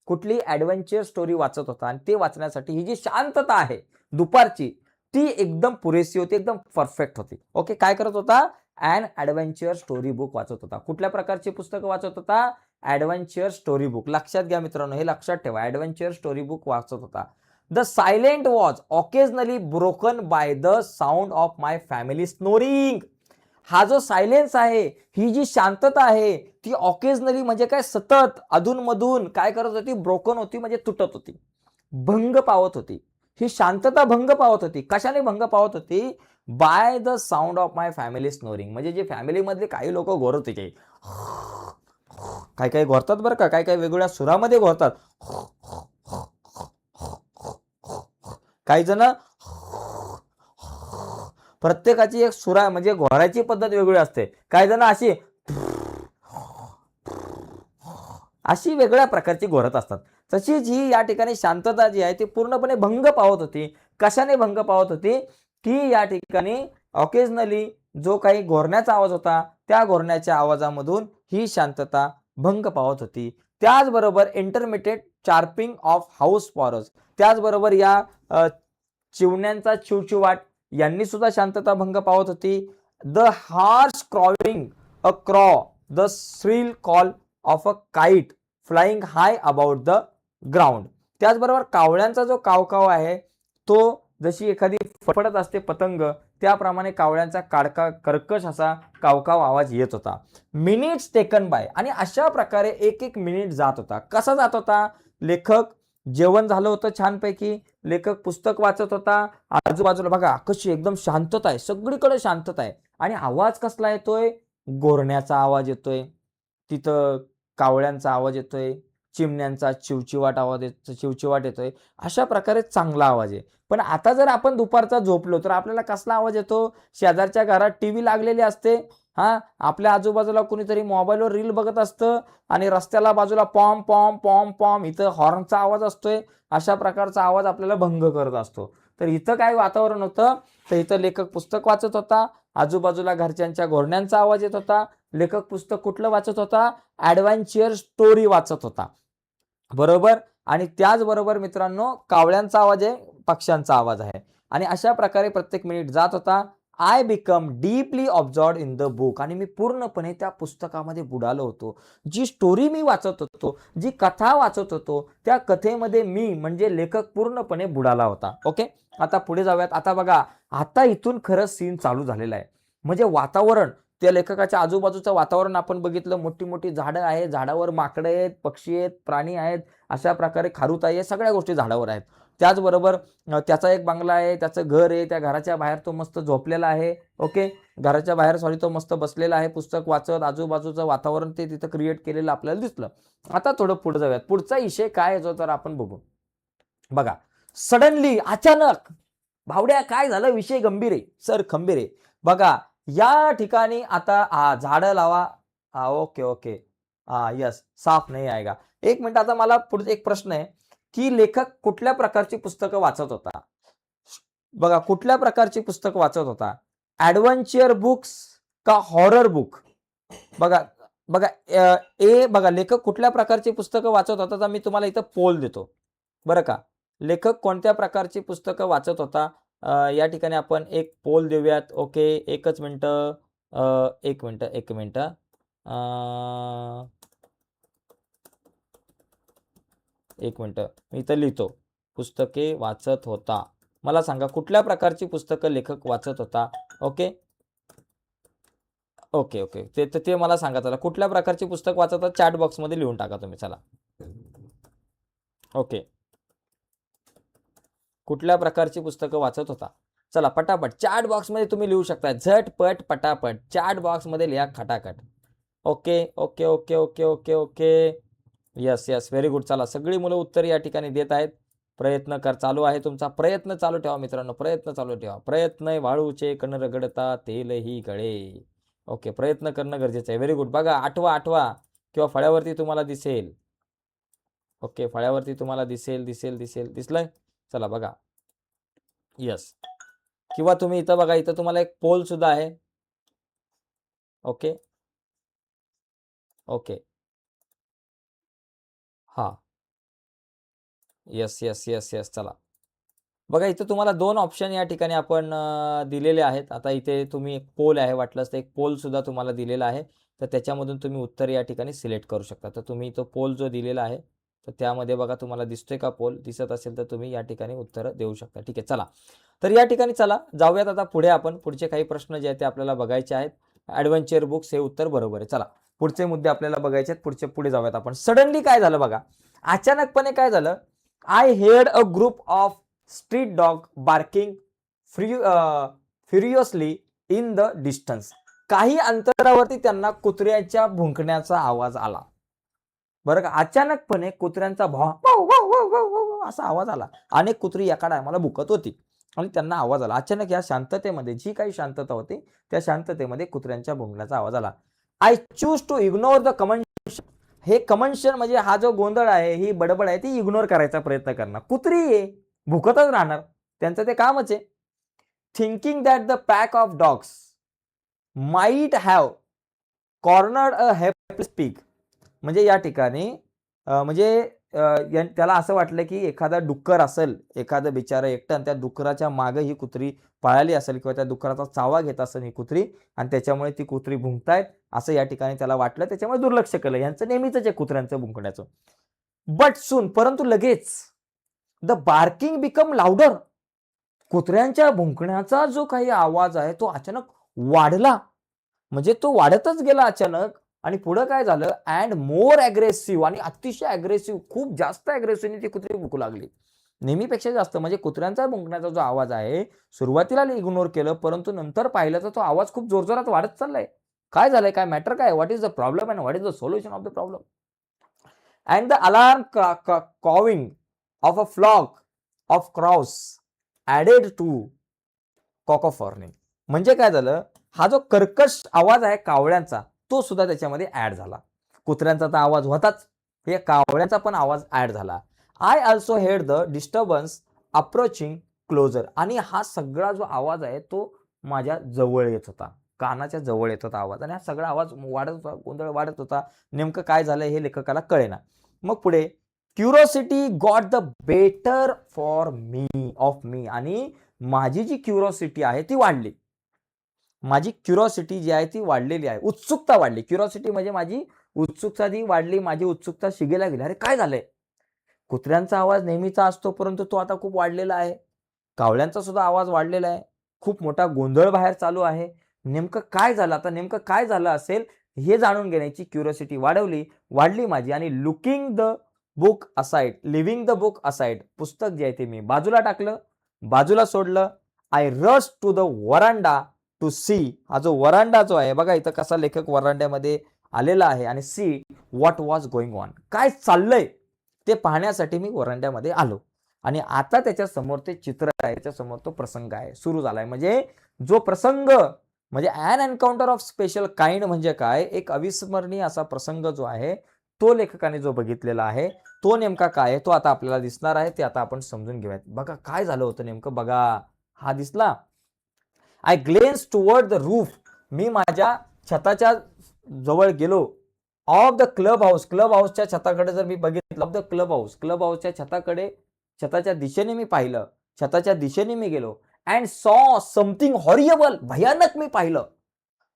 कुठली ॲडव्हेंचर स्टोरी वाचत होता आणि ते वाचण्यासाठी ही जी शांतता आहे दुपारची ती एकदम पुरेशी होती, एकदम परफेक्ट होती. ओके, काय करत होता, ॲन ॲडव्हेंचर स्टोरी बुक वाचत होता. कुठल्या प्रकारची पुस्तकं वाचत होता, ॲडव्हेंचर स्टोरी बुक. लक्षात घ्या मित्रांनो, हे लक्षात ठेवा, ॲडव्हेंचर स्टोरी बुक वाचत होता. The silent was occasionally broken by the sound of my family snoring. हा जो सायलेन्स आहे, ही जी शांतता आहे, ती ऑकेजनली म्हणजे काय, सतत अधूनमधून काय करत होती, ब्रोकन होती म्हणजे तुटत होती, भंग पावत होती. ही शांतता भंग पावत होती. कशाने भंग पावत होती, by the sound of my family snoring. म्हणजे जे फॅमिलीमधले काही लोक घोरत होते, काही काही घोरतात बरं का, काही काही वेगवेगळ्या सुरामध्ये घोरतात. काही जण प्रत्येकाची एक सुरा म्हणजे घोरायची पद्धत वेगळी असते. काही जण अशी वेगळ्या प्रकारची घोरत असतात. तशीच ही या ठिकाणी शांतता जी आहे ती पूर्णपणे भंग पावत होती. कशाने भंग पावत होती, की या ठिकाणी ऑकेजनली जो काही घोरण्याचा आवाज होता त्या घोरण्याच्या आवाजामधून ही शांतता भंग पावत होती. त्याचबरोबर इंटरमिटेड चार्पिंग ऑफ हाऊस फॉरस, त्याचबरोबर या चिमण्यांचा चिवचिवाट यांनी सुद्धा शांतता भंग पावत होती. The harsh crowing a crow, the shrill call of a kite flying high about the ground. त्याचबरोबर कावळ्यांचा जो कावकाव आहे तो जशी एखादी फडफडत असते पतंग, त्याप्रमाणे कावळ्यांचा कर्कश असा कावकाव आवाज येत होता. मिनिट्स टेकन बाय, आणि अशा प्रकारे एक एक मिनिट जात होता. कसा जात होता, लेखक जेवण झालं होतं छानपैकी, लेखक पुस्तक वाचत होता, आजूबाजूला बघा कशी एकदम शांतता आहे, सगळीकडे शांतता आहे आणि आवाज कसला येतोय, गोरण्याचा आवाज येतोय, तिथं कावळ्यांचा आवाज येतोय, चिमण्यांचा चिवचिवाट येतोय. अशा प्रकारे चांगला आवाज आहे. पण आता जर आपण दुपारचा झोपलो तर आपल्याला कसला आवाज येतो, शेजारच्या घरात टीव्ही लागलेली असते, आपल्या आजूबाजूला कुणीतरी मोबाईलवर रील बघत असतं आणि रस्त्याला बाजूला पॉम पॉम पॉम पॉम इथं हॉर्नचा आवाज असतोय. अशा प्रकारचा आवाज आपल्याला भंग करत असतो. तर इथं काय वातावरण होतं, तर इथं लेखक पुस्तक वाचत होता, आजूबाजूला घरच्यांच्या घोरण्यांचा आवाज येत होता. लेखक पुस्तक कुठलं वाचत होता, ॲडव्हेंचर स्टोरी वाचत होता. बरोबर. आणि त्याचबरोबर मित्रांनो कावळ्यांचा आवाज आहे, पक्ष्यांचा आवाज आहे आणि अशा प्रकारे प्रत्येक मिनिट जात होता I become deeply absorbed in the book. आणि मी पूर्णपणे त्या पुस्तकामध्ये बुडालो होतो. जी स्टोरी मी वाचत होतो, जी कथा वाचत होतो, त्या कथेमध्ये मी म्हणजे लेखक पूर्णपणे बुडाला होता. ओके, आता पुढे जाऊयात. आता बघा, आता इथून खरंच सीन चालू झालेला आहे. म्हणजे वातावरण, त्या लेखकाच्या आजूबाजूचं वातावरण आपण बघितलं. मोठी मोठी झाडं आहेत, झाडावर माकडे आहेत, पक्षी आहेत, प्राणी आहेत, अशा प्रकारे खारुताई आहे, सगळ्या गोष्टी झाडावर आहेत. त्याचबरोबर त्याचा एक बंगला आहे, त्याचं घर आहे, त्या घराच्या बाहेर तो मस्त झोपलेला आहे. ओके, घराच्या बाहेर तो मस्त बसलेला आहे, पुस्तक वाचत. आजूबाजूचं वातावरण ते तिथं क्रिएट केलेलं आपल्याला दिसलं. आता थोडं पुढे जाऊयात. पुढचा विषय काय आहे जो तर आपण बघू. बघा, सडनली, अचानक, भावड्या काय झालं, विषय गंभीर आहे सर, खंबीर आहे. बघा, या ठिकाणी आता झाडं लावा. ओके ओके, यस, साफ नाही आएगा. एक मिनिट, आता मला पुढे एक प्रश्न आहे की लेखक कुठल्या प्रकारची पुस्तकं वाचत होता. बघा, कुठल्या प्रकारची पुस्तकं वाचत होता. ऍडव्हेंचर बुक्स का हॉरर बुक. बघा बघा बघा, लेखक कुठल्या प्रकारची पुस्तकं वाचत होता, तर मी तुम्हाला इथं पोल देतो बरं का. लेखक कोणत्या प्रकारची पुस्तकं वाचत होता, या ठिकाणी आपण एक पोल देऊयात. ओके, एकच मिनिटं, एक मिनिटं. एक मिनिटं, मी इथं लिहितो. पुस्तके वाचत होता. मला सांगा कुठल्या प्रकारची पुस्तकं लेखक वाचत होता. ओके ओके ओके, ते मला सांगा. चला, कुठल्या प्रकारची पुस्तक वाचत होता, चॅट बॉक्समध्ये लिहून टाका तुम्ही. चला, ओके, कुठल्या प्रकारची पुस्तकं वाचत होता. चला, पटापट चॅट बॉक्समध्ये तुम्ही लिहू शकता. झटपट पटापट चॅट बॉक्समध्ये लिहा खटाखट. Okay okay okay okay okay okay, yes yes, very good. चला, सगळी मुलं उत्तर या ठिकाणी देत आहेत. प्रयत्न चालू आहे तुमचा. प्रयत्न चालू ठेवा मित्रांनो, प्रयत्न चालू ठेवा. प्रयत्न वाळूचे कण रगडता तेलही गळे. ओके, प्रयत्न करणं गरजेचं आहे. Very good. बघा, आठवा किंवा फळ्यावरती तुम्हाला दिसेल. ओके, फळ्यावरती तुम्हाला दिसलंय. चला बघा, यस. किंवा तुम्ही इथं बघा, इथं तुम्हाला एक पोल सुद्धा आहे. ओके ओके, हा, यस यस यस यस. चला बघा, इथं तुम्हाला 2 ऑप्शन या ठिकाणी आपण दिलेले आहेत. आता इथे तुम्ही एक पोल आहे, वाटलंच तर एक पोल सुद्धा तुम्हाला दिलेला आहे. तर त्याच्यामधून तुम्ही उत्तर या ठिकाणी सिलेक्ट करू शकता. तर तुम्ही तो पोल जो दिलेला आहे, तर त्यामध्ये बघा तुम्हाला दिसतोय का पोल. दिसत असेल तर तुम्ही या ठिकाणी उत्तर देऊ शकता. ठीक आहे, चला. तर या ठिकाणी चला जाऊयात आता पुढे. आपण पुढचे काही प्रश्न जे आहेत ते आपल्याला बघायचे आहेत. ॲडव्हेंचर बुक्स हे उत्तर बरोबर आहे. चला, पुढचे मुद्दे आपल्याला बघायचे आहेत. पुढे जाऊयात आपण. सडनली काय झालं बघा, अचानकपणे काय झालं. I heard a group of street dog barking furiously in the distance. काही अंतरावरती त्यांना कुत्र्याच्या भुंकण्याचा आवाज आला. बरं का, अचानकपणे कुत्र्यांचा असा आवाज आला. अनेक कुत्री एका टायमाला भुकत होती आणि त्यांना आवाज आला. अचानक या शांततेमध्ये, जी काही शांतता होती, त्या शांततेमध्ये कुत्र्यांच्या भुंकण्याचा आवाज आला. I choose to ignore the commotion. हे कमेंशन म्हणजे हा जो गोंधळ आहे, ही बडबड आहे, ती इग्नोर करायचा प्रयत्न करणार. कुत्री आहे, भुकतच राहणार, त्यांचं ते कामच आहे. Thinking that the pack of dogs might have cornered a helpless pig. म्हणजे या ठिकाणी म्हणजे त्याला असं वाटलं की एखादा डुक्कर असेल, एखादं बिचारं एकटं, आणि त्या डुकराच्या मागे ही कुत्री पळाली असेल किंवा त्या डुकराचा चावा घेत असेल ही कुत्री, आणि त्याच्यामुळे ती कुत्री भुंकतायत असं या ठिकाणी त्याला वाटलं. त्याच्यामुळे दुर्लक्ष केलं. यांचं नेहमीच आहे कुत्र्यांचं भुंकण्याचं. बट सून, परंतु लगेच, द बार्किंग बिकम लाऊडर. कुत्र्यांच्या भुंकण्याचा जो काही आवाज आहे तो अचानक वाढला. म्हणजे तो वाढतच गेला अचानक. आणि पुढे काय झालं, अँड मोर अग्रेसिव्ह, आणि अतिशय अग्रेसिव्ह, खूप जास्त अग्रेसिव्हने ती कुत्री भुंकू लागली. नेहमीपेक्षा जास्त. म्हणजे कुत्र्यांचा भुंकण्याचा जो आवाज आहे, सुरुवातीला इग्नोर केलं, परंतु नंतर पाहिलं तर तो आवाज खूप जोरजोरात वाढत चाललाय. काय झालंय, काय मॅटर काय, what is the problem and what is the solution of the problem. And the alarm cawing of a flock of crows added to cacophony. म्हणजे काय झालं, हा जो कर्कश आवाज आहे कावळ्यांचा, तो सुद्धा त्याच्यामध्ये ऍड झाला. कुत्र्यांचा तर आवाज होताच, हे कावळ्यांचा पण आवाज ऍड झाला. I also heard the disturbance approaching closer. आणि हा सगळा जो आवाज आहे तो माझ्या जवळ येत होता, कानाच्या जवळ येत होता आवाज, आणि हा सगळा आवाज वाढत होता, गोंधळ वाढत होता. नेमकं काय झालं हे लेखकाला कळेना. मग पुढे, curiosity got the better for me of me. आणि माझी जी क्युरोसिटी आहे ती वाढली. माझी क्युरॉसिटी जी आहे ती वाढलेली आहे, उत्सुकता वाढली. क्युरॉसिटी म्हणजे माझी उत्सुकता ती वाढली, माझी उत्सुकता शिगेला गेली. अरे काय झालंय? कुत्र्यांचा आवाज नेहमीचा असतो, परंतु तो आता खूप वाढलेला आहे. कावळ्यांचा सुद्धा आवाज वाढलेला आहे. खूप मोठा गोंधळ बाहेर चालू आहे. नेमकं काय झालं? आता नेमकं काय झालं असेल हे जाणून घेण्याची क्युरिओसिटी वाढली माझी आणि looking the book aside, leaving the book aside, पुस्तक जे आहे ते मी बाजूला टाकलं, बाजूला सोडलं. I rush to the veranda to see. हा जो वरांडा जो आहे बघा, इथं कसा लेखक वरांड्यामध्ये आलेला आहे आणि see what was going on, काय चाललंय ते पाहण्यासाठी मी वरांड्यामध्ये आलो. आणि आता त्याच्या समोर ते चित्र आहे, त्याच्या समोर तो प्रसंग आहे, सुरू झालाय. म्हणजे जो प्रसंग म्हणजे an encounter of special kind म्हणजे काय, एक अविस्मरणीय असा प्रसंग जो आहे तो लेखकाने जो बघितलेला आहे तो नेमका काय आहे तो आता आपल्याला दिसणार आहे. ते आता आपण समजून घेऊयात. बघा काय झालं होतं नेमकं. बघा हा दिसला. I glance toward the roof. मी माझ्या छताच्या जवळ गेलो. Of the club house. Club हाऊसच्या छताकडे जर मी बघितलं, of the club house, club हाऊसच्या छताकडे, छताच्या दिशेने मी पाहिलं, छताच्या दिशेने मी गेलो. अँड सॉ समथिंग हॉरिएबल. भयानक मी पाहिलं.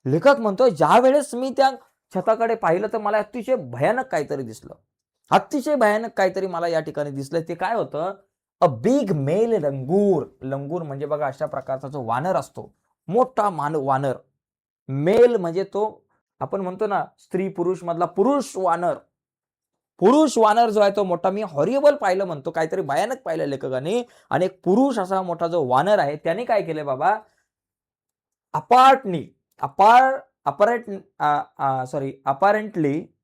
लेखक म्हणतोय ज्या वेळेस मी त्या छताकडे पाहिलं तर मला अतिशय भयानक काहीतरी दिसलं. अतिशय भयानक काहीतरी मला या ठिकाणी दिसलं. ते काय होतं? अ बिग मेल लंगूर. लंगूर म्हणजे बघा अशा प्रकारचा जो वानर असतो, मोठा वानर. मेल म्हणजे तो आपण म्हणतो ना स्त्री पुरुष मधला पुरुष वानर. पुरुष वानर जो आहे तो मोठा मी हॉरिएबल पाहिलं म्हणतो, काहीतरी भयानक पाहिलं लेखकाने. आणि एक पुरुष असा मोठा जो वानर आहे त्याने काय केलंय बाबा,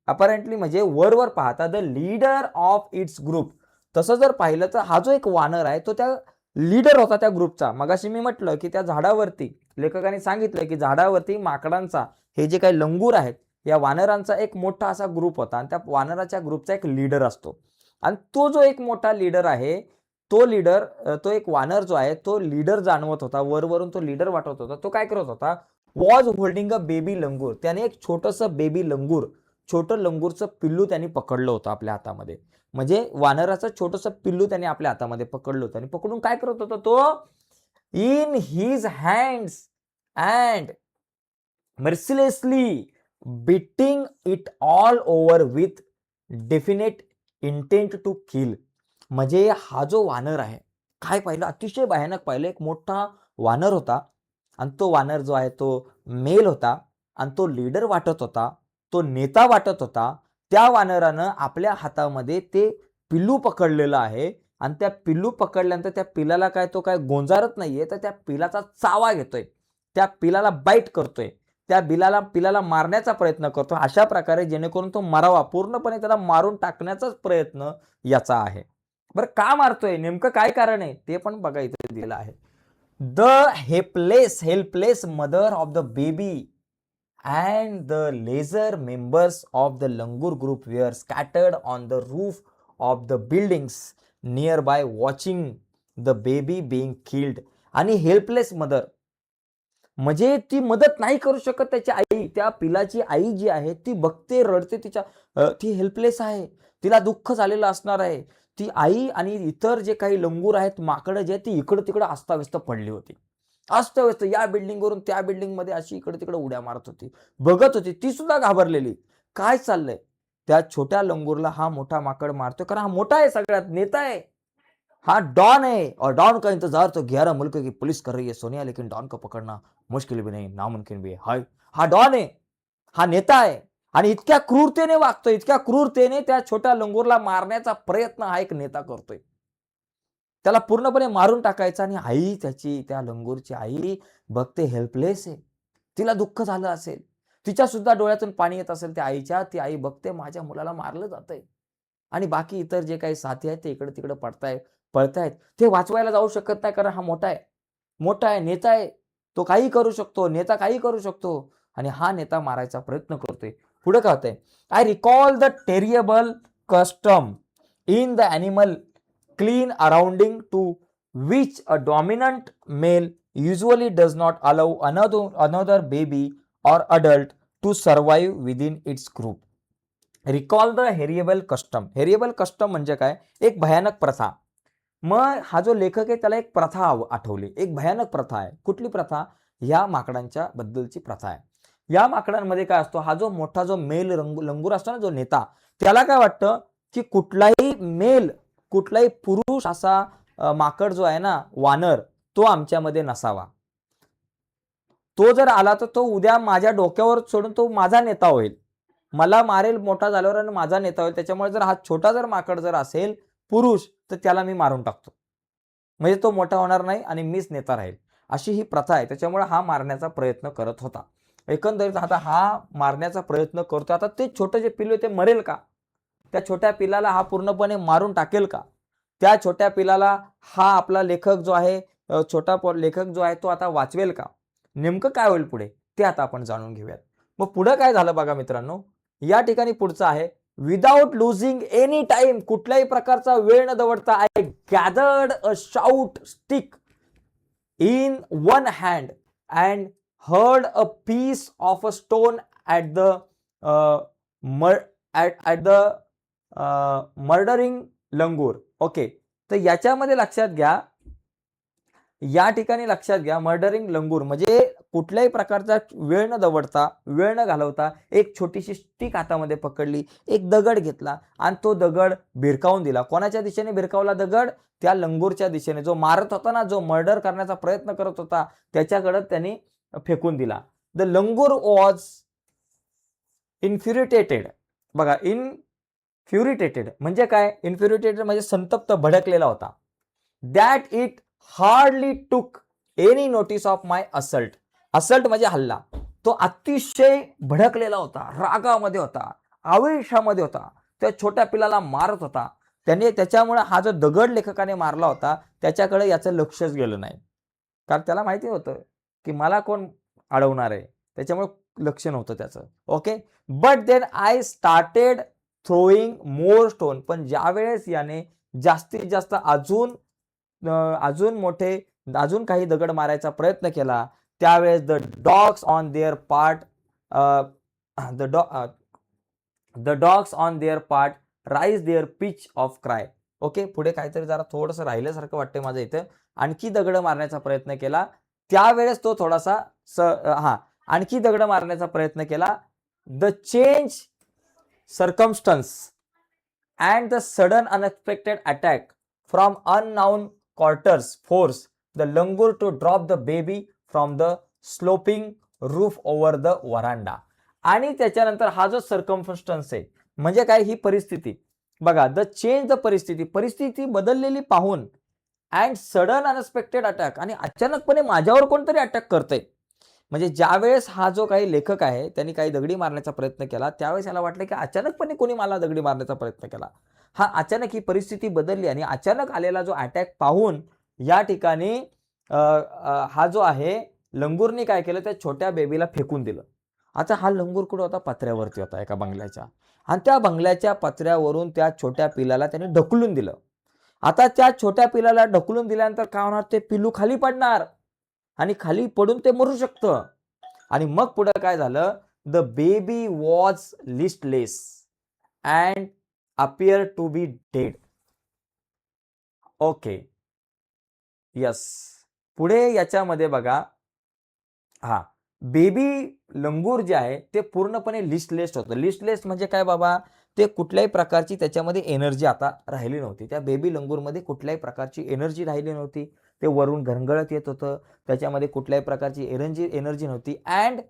अपॅरेंटली म्हणजे वरवर पाहता the leader of its group. तसं जर पाहिलं तर हा जो एक वानर आहे तो त्या लीडर होता त्या ग्रुपचा. मगाशी मी म्हटलं की त्या झाडावरती लेखकाने सांगितलं की झाडावरती माकडांचा, हे जे काही लंगूर आहेत या वानरांचा एक मोठा असा ग्रुप होता आणि त्या वानराच्या ग्रुपचा एक लीडर असतो. आणि तो जो एक मोठा लीडर आहे तो एक वानर जो आहे तो लीडर जाणवत होता, वरवरून तो लीडर वाटत होता. तो काय करत होता? वॉज होल्डिंग अ बेबी लंगूर. त्याने एक छोटंसं बेबी लंगूर, छोटं लंगूरचं पिल्लू त्यांनी पकडलं होतं आपल्या हातामध्ये. म्हणजे वानराचं छोटंसं पिल्लू त्याने आपल्या हातामध्ये पकडलं होतं आणि पकडून काय करत होता तो? In his hands and mercilessly beating it all over with definite intent to kill. म्हणजे हा जो वानर आहे, काय पाहिलं? अतिशय भयानक पाहिलं. एक मोठा वानर होता आणि तो वानर जो आहे तो मेल होता आणि तो लीडर वाटत होता, तो नेता वाटत होता. त्या वानरानं आपल्या हातामध्ये ते पिल्लू पकडलेलं आहे आणि त्या पिल्लू पकडल्यानंतर त्या पिलाला तो काय गोंजारत नाहीये, तर त्या पिलाचा चावा घेतोय, त्या पिलाला बाईट करतोय, त्या पिलाला मारण्याचा प्रयत्न करतो, अशा प्रकारे जेणेकरून तो मरावा, पूर्णपणे त्याला मारून टाकण्याचाच प्रयत्न याचा आहे. बरं का मारतोय? नेमकं काय कारण आहे? ते पण बघा इथे दिलेलं आहे. The helpless mother of the baby and the laser members of the Langur group were scattered on the roof of the buildings nearby watching the baby being killed. आणि हेल्पलेस मदर म्हणजे ती मदत नाही करू शकत त्याची आई. त्या पिलाची आई जी आहे ती बघते, रडते, ती हेल्पलेस आहे, तिला दुःख झालेलं असणार आहे. ती आई आणि इतर जे काही लंगूर आहेत, माकडं जे आहेत, ती इकडं तिकडं अस्ताव्यस्त पडली होती. अस्ताव्यस्त या बिल्डिंगवरून त्या बिल्डिंगमध्ये अशी इकडे तिकडे उड्या मारत होती, बघत होती. ती सुद्धा घाबरलेली. काय चाललंय? त्या छोट्या लंगूरला हा मोठा माकड मारतोय, कारण हा मोठा आहे, सगळ्यात नेता आहे, हा डॉन है और डॉन का इंतजार तो 11 मुल्क की पुलिस कर रही है सोनिया, लेकिन डॉन को पकड़ना मुश्किल भी नहीं, नामुमकिन भी है. हाय, हा डॉन आहे, हा नेता आहे आणि इतक्या क्रूरतेने वागतोय, इतक्या क्रूरतेने त्या छोट्या लंगूरला मारण्याचा प्रयत्न हा एक नेता करतोय. त्याला पूर्णपणे मारून टाकायचं. आणि आई त्याची, त्या लंगूरची आई बघते, हेल्पलेस आहे. तिला दुःख झालं असेल, तिच्या सुद्धा डोळ्यातून पाणी येत असेल त्या आईच्या. ती आई बघते माझ्या मुलाला मारलं जातंय आणि बाकी इतर जे काही साथी आहेत ते इकडे तिकडे पळतायत. ते वाचवायला जाऊ शकत नाही, कारण हा मोठा आहे, नेता आहे. तो काही करू शकतो, नेता काही करू शकतो आणि हा नेता मारायचा प्रयत्न करतोय. पुढे काय होतंय? I recall the terrible custom in the animal clean surrounding to which a dominant male usually does not allow another baby or adult to survive within its group. Recall the horrible custom. Horrible custom म्हणजे काय? एक भयानक प्रथा. मग हा जो लेखक आहे त्याला एक प्रथा आठवली. एक भयानक प्रथा आहे. कुठली प्रथा? ह्या माकडांच्या बद्दलची प्रथा आहे. या माकडांमध्ये काय असतो, हा जो मोठा जो मेल लंगूर असतो ना, जो नेता, त्याला काय वाटतं की कुठलाही पुरुष असा माकड जो आहे ना, वानर, तो आमच्यामध्ये नसावा. तो जर आला तर तो उद्या माझ्या डोक्यावर सोडून तो माझा नेता होईल, मला मारेल मोठा झाल्यावर आणि माझा नेता होईल. त्याच्यामुळे जर हा छोटा जर माकड जर असेल पुरुष, तर त्याला मी मारून टाकतो, म्हणजे तो मोठा होणार नाही आणि मीच नेता राहील. अशी ही प्रथा आहे. त्याच्यामुळे हा मारण्याचा प्रयत्न करत होता. एकंदरीत आता हा मारण्याचा प्रयत्न करतो. आता ते छोटं जे पिल्लू ते मरेल का? त्या छोट्या पिलाला हा पूर्णपणे मारून टाकेल का? त्या छोट्या पिलाला हा आपला लेखक जो आहे, लेखक जो आहे तो आता वाचवेल का? नेमकं काय होईल पुढे, ते आता आपण जाणून घेऊयात. मग पुढे काय झालं बघा मित्रांनो, या ठिकाणी पुढचं आहे, विदाउट लुझिंग एनी टाइम, कुठल्याही प्रकारचा वेळ न दवडता, I gathered a stout stick in one hand and hurled a piece of a stone at the murdering langur. Okay, तर याच्यामध्ये लक्षात घ्या, या ठिकाणी लक्षात घ्या, मर्डरिंग लंगूर म्हणजे कुठल्याही प्रकारचा वेळ न दवडता, वेळ न घालवता एक छोटीशी स्टिक हातामध्ये पकडली, एक दगड घेतला आणि तो दगड भिरकावून दिला. कोणाच्या दिशेने भिरकावला दगड? त्या लंगूरच्या दिशेने. जो मारत होता ना, जो मर्डर करण्याचा प्रयत्न करत होता, त्याच्याकडे त्यांनी फेकून दिला. The langur was infuriated. बघा, इन्फ्युरिटेटेड म्हणजे काय? इन्फ्युरिटेटेड म्हणजे संतप्त, भडकलेला होता. That it hardly took any notice of my assault. Assault म्हणजे हल्ला. तो अतिशय भडकलेला होता, रागामध्ये होता, आवेशामध्ये होता, त्या छोट्या पिलाला मारत होता. त्याच्यामुळे हा जो दगड लेखकाने मारला होता, त्याच्याकडे याचं लक्षच गेलं नाही, कारण त्याला माहिती होतं की मला कोण अडवणार आहे, त्याच्यामुळे लक्ष नव्हतं त्याचं. Okay, but then I started throwing more stone. पण ज्यावेळेस याने जास्तीत जास्त अजून काही दगड मारायचा प्रयत्न केला, त्यावेळेस the dogs on their part raise their pitch of cry. Okay, पुढे काहीतरी जरा थोडंसं राहिल्यासारखं वाटतंय माझं इथं. आणखी दगड मारण्याचा प्रयत्न केला, त्यावेळेस तो थोडासा आणखी दगड मारण्याचा प्रयत्न केला. The change circumstance and the sudden unexpected attack from unknown quarters forced the langur to drop the baby from the sloping roof over the veranda. आणि त्याच्यानंतर हा जो सर्कमस्टन्स आहे म्हणजे काय, ही परिस्थिती बघा, द चेंज द परिस्थिती बदललेली पाहून, अँड सडन अनएक्सपेक्टेड अटॅक, आणि अचानकपणे माझ्यावर कोणतरी अटॅक करतंय. म्हणजे ज्यावेळेस हा जो काही लेखक आहे त्यांनी काही दगडी मारण्याचा प्रयत्न केला, त्यावेळेस याला वाटलं की अचानकपणे कोणी मला दगडी मारण्याचा प्रयत्न केला. हा अचानक ही परिस्थिती बदलली आणि अचानक आलेला जो अटॅक पाहून या ठिकाणी हा जो आहे लंगूरने काय केलं, त्या छोट्या बेबीला फेकून दिलं. आता हा लंगूर कुठं होता? पत्र्यावरती होता, एका बंगल्याच्या, आणि त्या बंगल्याच्या पत्र्यावरून त्या छोट्या पिलाला त्याने ढकलून दिलं. आता त्या छोट्या पिलाला ढकलून दिल्यानंतर काय होणार? ते पिल्लू खाली पडणार आणि खाली पडून ते मरू शकतं. आणि मग पुढे काय झालं? The baby was listless and appear to be dead. Okay, yes, पुढे याच्यामध्ये बघा, बेबी लंगूर जे आहे ते पूर्णपणे लिस्टलेस होतं. लिस्टलेस म्हणजे काय बाबा? ते कुठल्याही प्रकारची त्याच्यामध्ये एनर्जी आता राहिली नव्हती. त्या बेबी लंगूरमध्ये कुठल्याही प्रकारची एनर्जी राहिली नव्हती. ते वरून घरंगळत येत होतं, त्याच्यामध्ये कुठल्याही प्रकारची एनर्जी नव्हती. And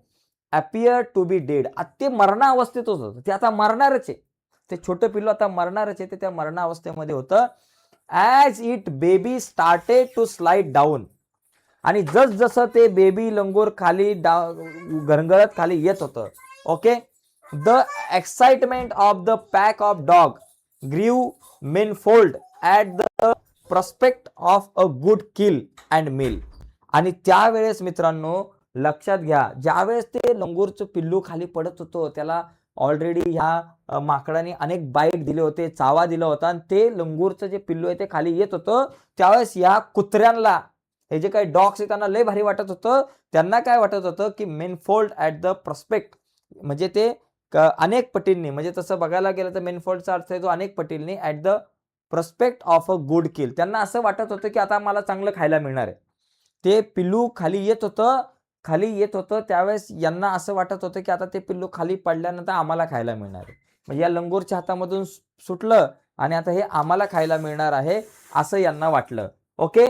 appear to be dead, ते मरणावस्थेत होतं. ते आता मरणारच आहे, ते छोटं पिल्लू आता मरणारच आहे, ते त्या मरणावस्थेमध्ये होतं. As it baby started to slide down, आणि जसं ते बेबी लंगूर खाली घरंगळत खाली येत होतं. Okay, the excitement of the pack of dog grew manifold at the prospect of a good kill and meal. आणि त्यावेळेस मित्रांनो लक्षात घ्या, ज्यावेळेस ते लंगूरचं पिल्लू खाली पडत होतं, त्याला ऑलरेडी ह्या माकडाने अनेक बाईट दिले होते, चावा दिला होता, आणि ते लंगूरचं जे पिल्लू आहे ते खाली येत होतं, त्यावेळेस या कुत्र्यांना, हे जे काही डॉग्स आहेत त्यांना लय भारी वाटत होतं. त्यांना काय वाटत होतं की मेनफोल्ड ॲट द प्रॉस्पेक्ट म्हणजे ते अनेक पटींनी, म्हणजे तसं बघायला गेलं तर मेनफोल्डचा अर्थ आहे जो अनेक पटींनी, at the prospect of a good kill. त्यांना असं वाटत होतं की आता मला चांगलं खायला मिळणार आहे. ते पिल्लू खाली येत होतं, खाली येत होतं त्यावेळेस यांना असं वाटत होतं की आता ते पिल्लू खाली पडल्यानंतर आम्हाला खायला मिळणार आहे. म्हणजे या लंगूरच्या हातामधून सुटलं आणि आता हे आम्हाला खायला मिळणार आहे असं यांना वाटलं. ओके.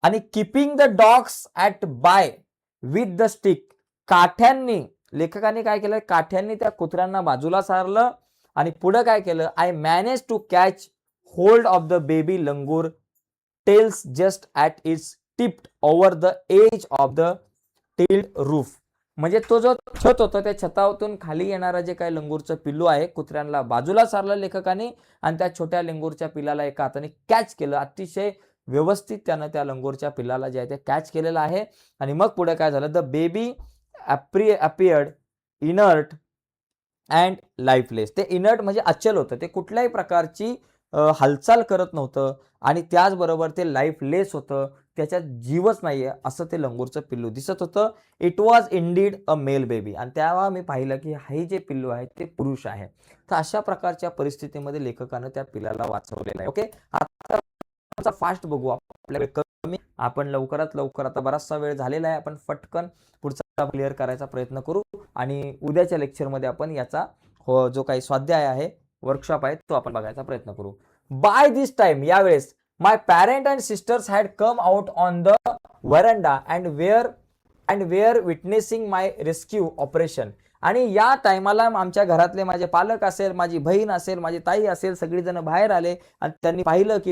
आणि keeping the dogs at bay with the stick, काठ्यांनी, लेखकाने काय केलं, काठ्यांनी त्या कुत्र्यांना बाजूला सारलं आणि पुढे काय केलं, I manage to catch hold of the baby langur tails just at its tipped over the edge of the tiled roof. म्हणजे तो जो छत होतं त्या छतावरून खाली येणारा जे काही लंगूरचं पिल्लू आहे, कुत्र्यांना बाजूला सारलं लेखकाने आणि त्या छोट्या लंगूरच्या पिल्लाला एका हाताने कॅच केलं. अतिशय व्यवस्थित त्यानं त्या लंगूरच्या पिल्लाला जे आहे ते कॅच केलेलं आहे. आणि मग पुढे काय झालं, the baby appeared inert and lifeless. ते इनर्ट म्हणजे अचल होतं, ते कुठल्याही प्रकारची हालचाल करत नव्हतं आणि त्याचबरोबर ते लाईफलेस होतं, त्याच्यात जीवच नाहीये असं ते लंगूरचं पिल्लू दिसत होतं. It was indeed a male baby. आणि तेव्हा मी पाहिलं की हे जे पिल्लू आहे ते पुरुष आहे. तर अशा प्रकारच्या परिस्थितीमध्ये लेखकानं त्या पिल्लाला वाचवलेलं आहे. ओके. आता फास्ट बघू, आपल्याकडे कमी, आपण लवकरात लवकर, आता बराचसा वेळ झालेला आहे, आपण फटकन पुढचा क्लिअर करायचा प्रयत्न करू आणि उद्याच्या लेक्चरमध्ये आपण याचा जो काही स्वाध्याय आहे, वर्कशॉप आहे, तो आपण बघायचा प्रयत्न करू. बाय दिस टाइम, यावेळेस my parent and sisters had come out on the veranda and were witnessing my rescue operation. आणि या टायमाला आमच्या घरातले माझे पालक असेल, माझी बहीण असेल, माझी ताई असेल, सगळीजण बाहेर आले आणि त्यांनी पाहिलं की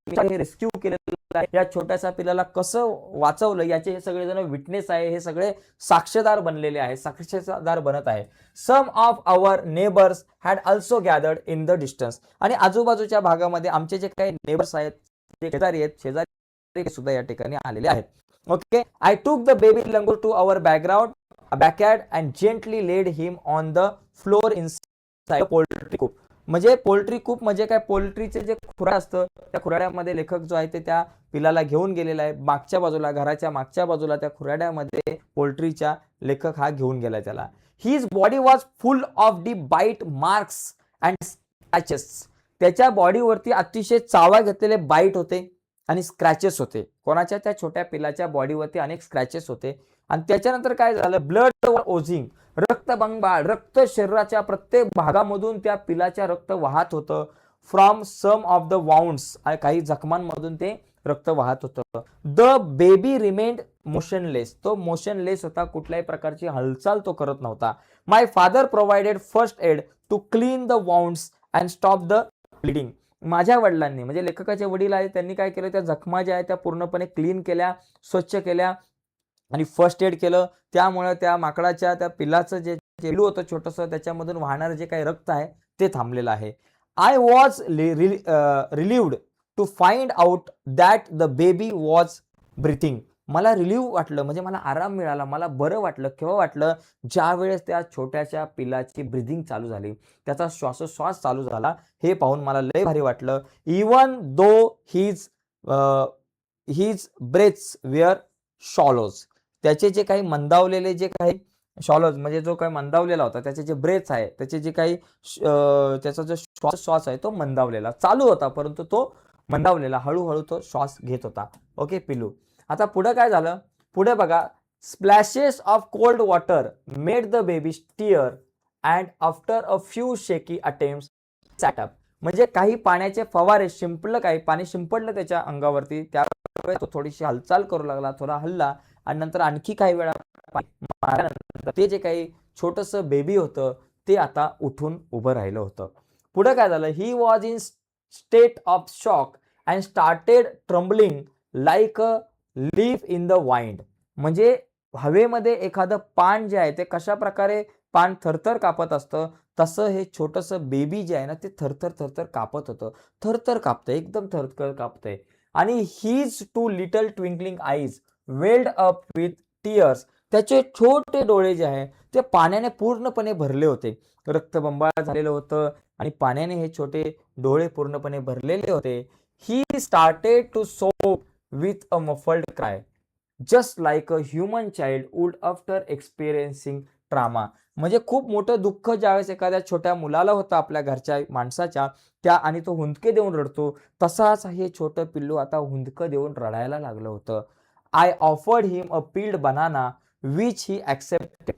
हे रेस्क्यू केलेलं आहे, या छोट्याशा पिल्लाला कसं वाचवलं याचे हे सगळेजण विटनेस आहे, हे सगळे साक्षीदार बनलेले आहे, साक्षीदार बनत आहे. Some of our neighbours had also gathered in the distance. आणि आजूबाजूच्या भागामध्ये आमचे जे काही नेबर्स आहेत, शेजारी सुद्धा या ठिकाणी आलेले आहेत. Okay. I took the baby langur to our backyard and gently laid him on the floor inside poultry coop. म्हणजे पोल्ट्री कूप म्हणजे काय, पोल्ट्रीचे जे खुराड असतं त्या खुराड्यामध्ये लेखक जो आहे ते त्या पिलाला घेऊन गेलेला आहे. मागच्या बाजूला, घराच्या मागच्या बाजूला त्या खुराड्यामध्ये पोल्ट्रीच्या लेखक हा घेऊन गेला त्याला. His body was full of the bite marks and scratches. त्याच्या बॉडीवरती अतिशय चावा घेतलेले बाईट होते आणि स्क्रॅचेस होते. कोणाच्या, त्या छोट्या पिलाच्या बॉडीवरती अनेक स्क्रॅचेस होते. आणि त्याच्यानंतर काय झालं, ब्लड ओझिंग, रक्तबंबाळ, रक्त शरीराच्या प्रत्येक भागामधून त्या पिलाच्या रक्त वाहत होतं. From some of the wounds, काही जखमांमधून ते रक्त वाहत होतं. द बेबी रिमेंड मोशनलेस, तो मोशनलेस होता, कुठल्याही प्रकारची हालचाल तो करत नव्हता. My father provided first aid to clean the wounds and stop the bleeding. माझ्या वडिलांनी, म्हणजे लेखकाचे वडील आहेत, त्यांनी काय केलं, त्या जखमा ज्या आहेत त्या पूर्णपणे क्लीन केल्या, स्वच्छ केल्या आणि फर्स्ट एड केलं. त्यामुळे त्या माकडाच्या, त्या पिल्लाचं जे पिल्लू होतं छोटंसं, त्याच्यामधून वाहणारं जे काही रक्त आहे ते थांबलेलं आहे. I was relieved to find out that the baby was breathing. मला रिलीव्ह वाटलं, म्हणजे मला आराम मिळाला, मला बरं वाटलं. केव्हा वाटलं, ज्या वेळेस त्या छोट्याशा पिलाची ब्रीथिंग चालू झाली, त्याचा श्वासोश्वास चालू झाला, हे पाहून मला लय भारी वाटलं. Even though his breaths were shallows. त्याचे जे काही मंदावलेले, जे काही शॉलोज म्हणजे जो काही मंदावलेला होता, त्याचे जे ब्रेथ्स आहे, त्याचे जे काही त्याचा जो श्वास आहे तो मंदावलेला, चालू होता परंतु तो मंदावलेला, हळूहळू तो श्वास घेत होता. ओके पिल्लू. आता पुढे काय झालं, पुढे बघा, splashes of cold water made the baby stir and after a few शेकी अटेम्प्ट्स सॅट अप. म्हणजे काही पाण्याचे फवारे शिंपडलं, काही पाणी शिंपडलं त्याच्या अंगावरती, त्यावेळेस तो थोडीशी हालचाल करू लागला, थोडा हल्ला आणि नंतर आणखी काही वेळा मारल्यानंतर ते जे काही छोटंसं बेबी होतं ते आता उठून उभं राहिलं होतं. पुढे काय झालं, he was in state of shock and started trembling like a leaf in the wind. म्हणजे हवेमध्ये एखादं पान जे आहे ते कशा प्रकारे पान थरथर कापत असतं, तसं हे छोटंसं बेबी जे आहे ना ते थरथर थरथर कापत होतं. थरथर कापतंय, एकदम थरथर कापतंय. आणि his two little twinkling eyes welled up with tears. त्याचे छोटे डोळे जे आहे ते पाण्याने पूर्णपणे भरले होते, रक्तबंबाळ झालेलं होतं आणि पाण्याने हे छोटे डोळे पूर्णपणे भरलेले होते. ही स्टार्टेड टू सोब with a muffled cry just like a human child would after experiencing trauma. म्हणजे खूप मोठं दुःख ज्यावेळेस एखाद्या छोट्या मुलाला होतं आपल्या घरच्या माणसाच्या, त्या आणि तो हुंदके देऊन रडतो, तसाच हे छोटं पिल्लू आता हुंदकं देऊन रडायला लागलं होतं. I offered him a peeled banana which he accepted.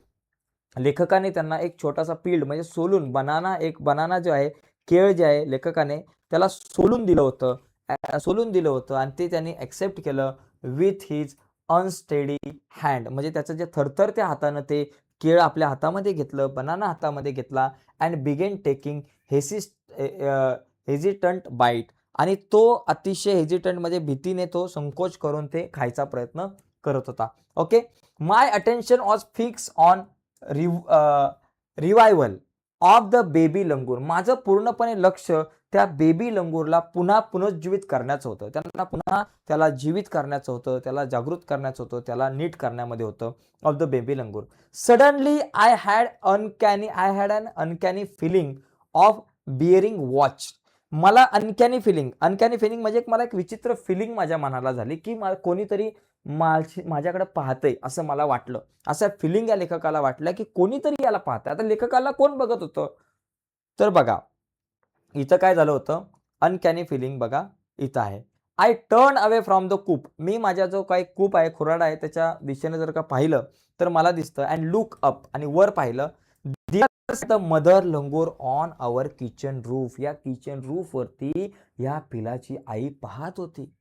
लेखकाने त्यांना एक छोटासा फील्ड म्हणजे सोलून बनाना जो आहे, केळ जे आहे, लेखकाने त्याला सोलून दिलं होतं आणि ते त्यांनी ॲक्सेप्ट केलं विथ हिज अनस्टेडी हँड. म्हणजे त्याचं जे थरथरत्या हातानं ते केळ आपल्या हातामध्ये घेतलं, बनाना हातामध्ये घेतला and began taking hesitant bite. आणि तो अतिशय हेजिटंट म्हणजे भीतीने तो संकोच करून ते खायचा प्रयत्न करत होता. Okay. My attention was fix on revival of the baby लंगूर. माझं पूर्णपणे लक्ष त्या बेबी लंगूरला पुनर्जीवित करण्याचं होतं. त्यांना पुन्हा त्याला जीवित करण्याचं होतं, त्याला जागृत करण्याचं होतं, त्याला नीट करण्यामध्ये होतं of the baby langur. Suddenly I had an uncanny feeling of bearing watch. मला अनकॅनी फिलिंग म्हणजे मला एक विचित्र फिलिंग माझ्या मनाला झाली की कोणीतरी माझ्याकडे पाहतंय असं मला वाटलं. असं फिलिंग या लेखकाला वाटलं की कोणीतरी याला पाहतंय. आता लेखकाला कोण बघत होतं? तर बघा इथं काय झालं होतं, अनकॅनी फिलिंग बघा इथं आहे. I turn away from the coop. मी माझ्या जो काही कूप आहे, खुराडा आहे, त्याच्या दिशेने जर का पाहिलं तर मला दिसतं अँड लुक अप आणि वर पाहिलं. The mother langur on our kitchen roof. या किचन रूफ वरती या पिलाची आई पाहत होती.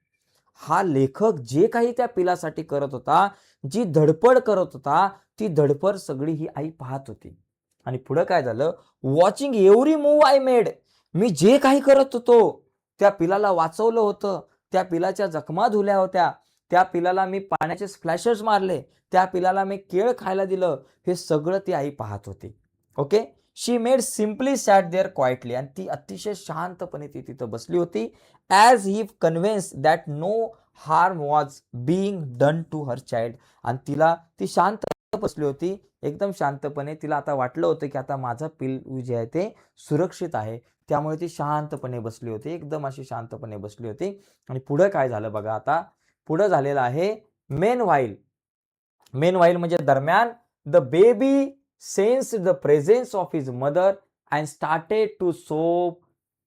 हा लेखक जे काही त्या पिलासाठी करत होता, जी धडपड करत होता, ती धडपड सगळी ही आई पाहत होती. आणि पुढे काय झालं, watching every move I made. मी जे काही करत होतो, त्या पिलाला वाचवलं होतं, त्या पिलाच्या जखमा धुल्या होत्या, त्या पिलाला मी पाण्याचे स्प्लॅशेस मारले, त्या पिलाला मी केळ खायला दिलं, हे सगळं ती आई पाहत होती. Okay. She made simply sat there quietly. आणि ती अतिशय शांतपणे ती तिथं बसली होती. As if convinced that no harm was being done to her child. आणि ती शांत बसली होती, एकदम शांतपणे. तिला आता वाटलं होतं की आता माझं पिल्लू जे आहे ते सुरक्षित आहे. त्यामुळे ती शांतपणे बसली होती, एकदम अशी शांतपणे बसली होती. आणि पुढे काय झालं बघा, आता पुढे झालेलं आहे मेन व्हाईल म्हणजे दरम्यान. The baby sensed the presence of his mother and started to sob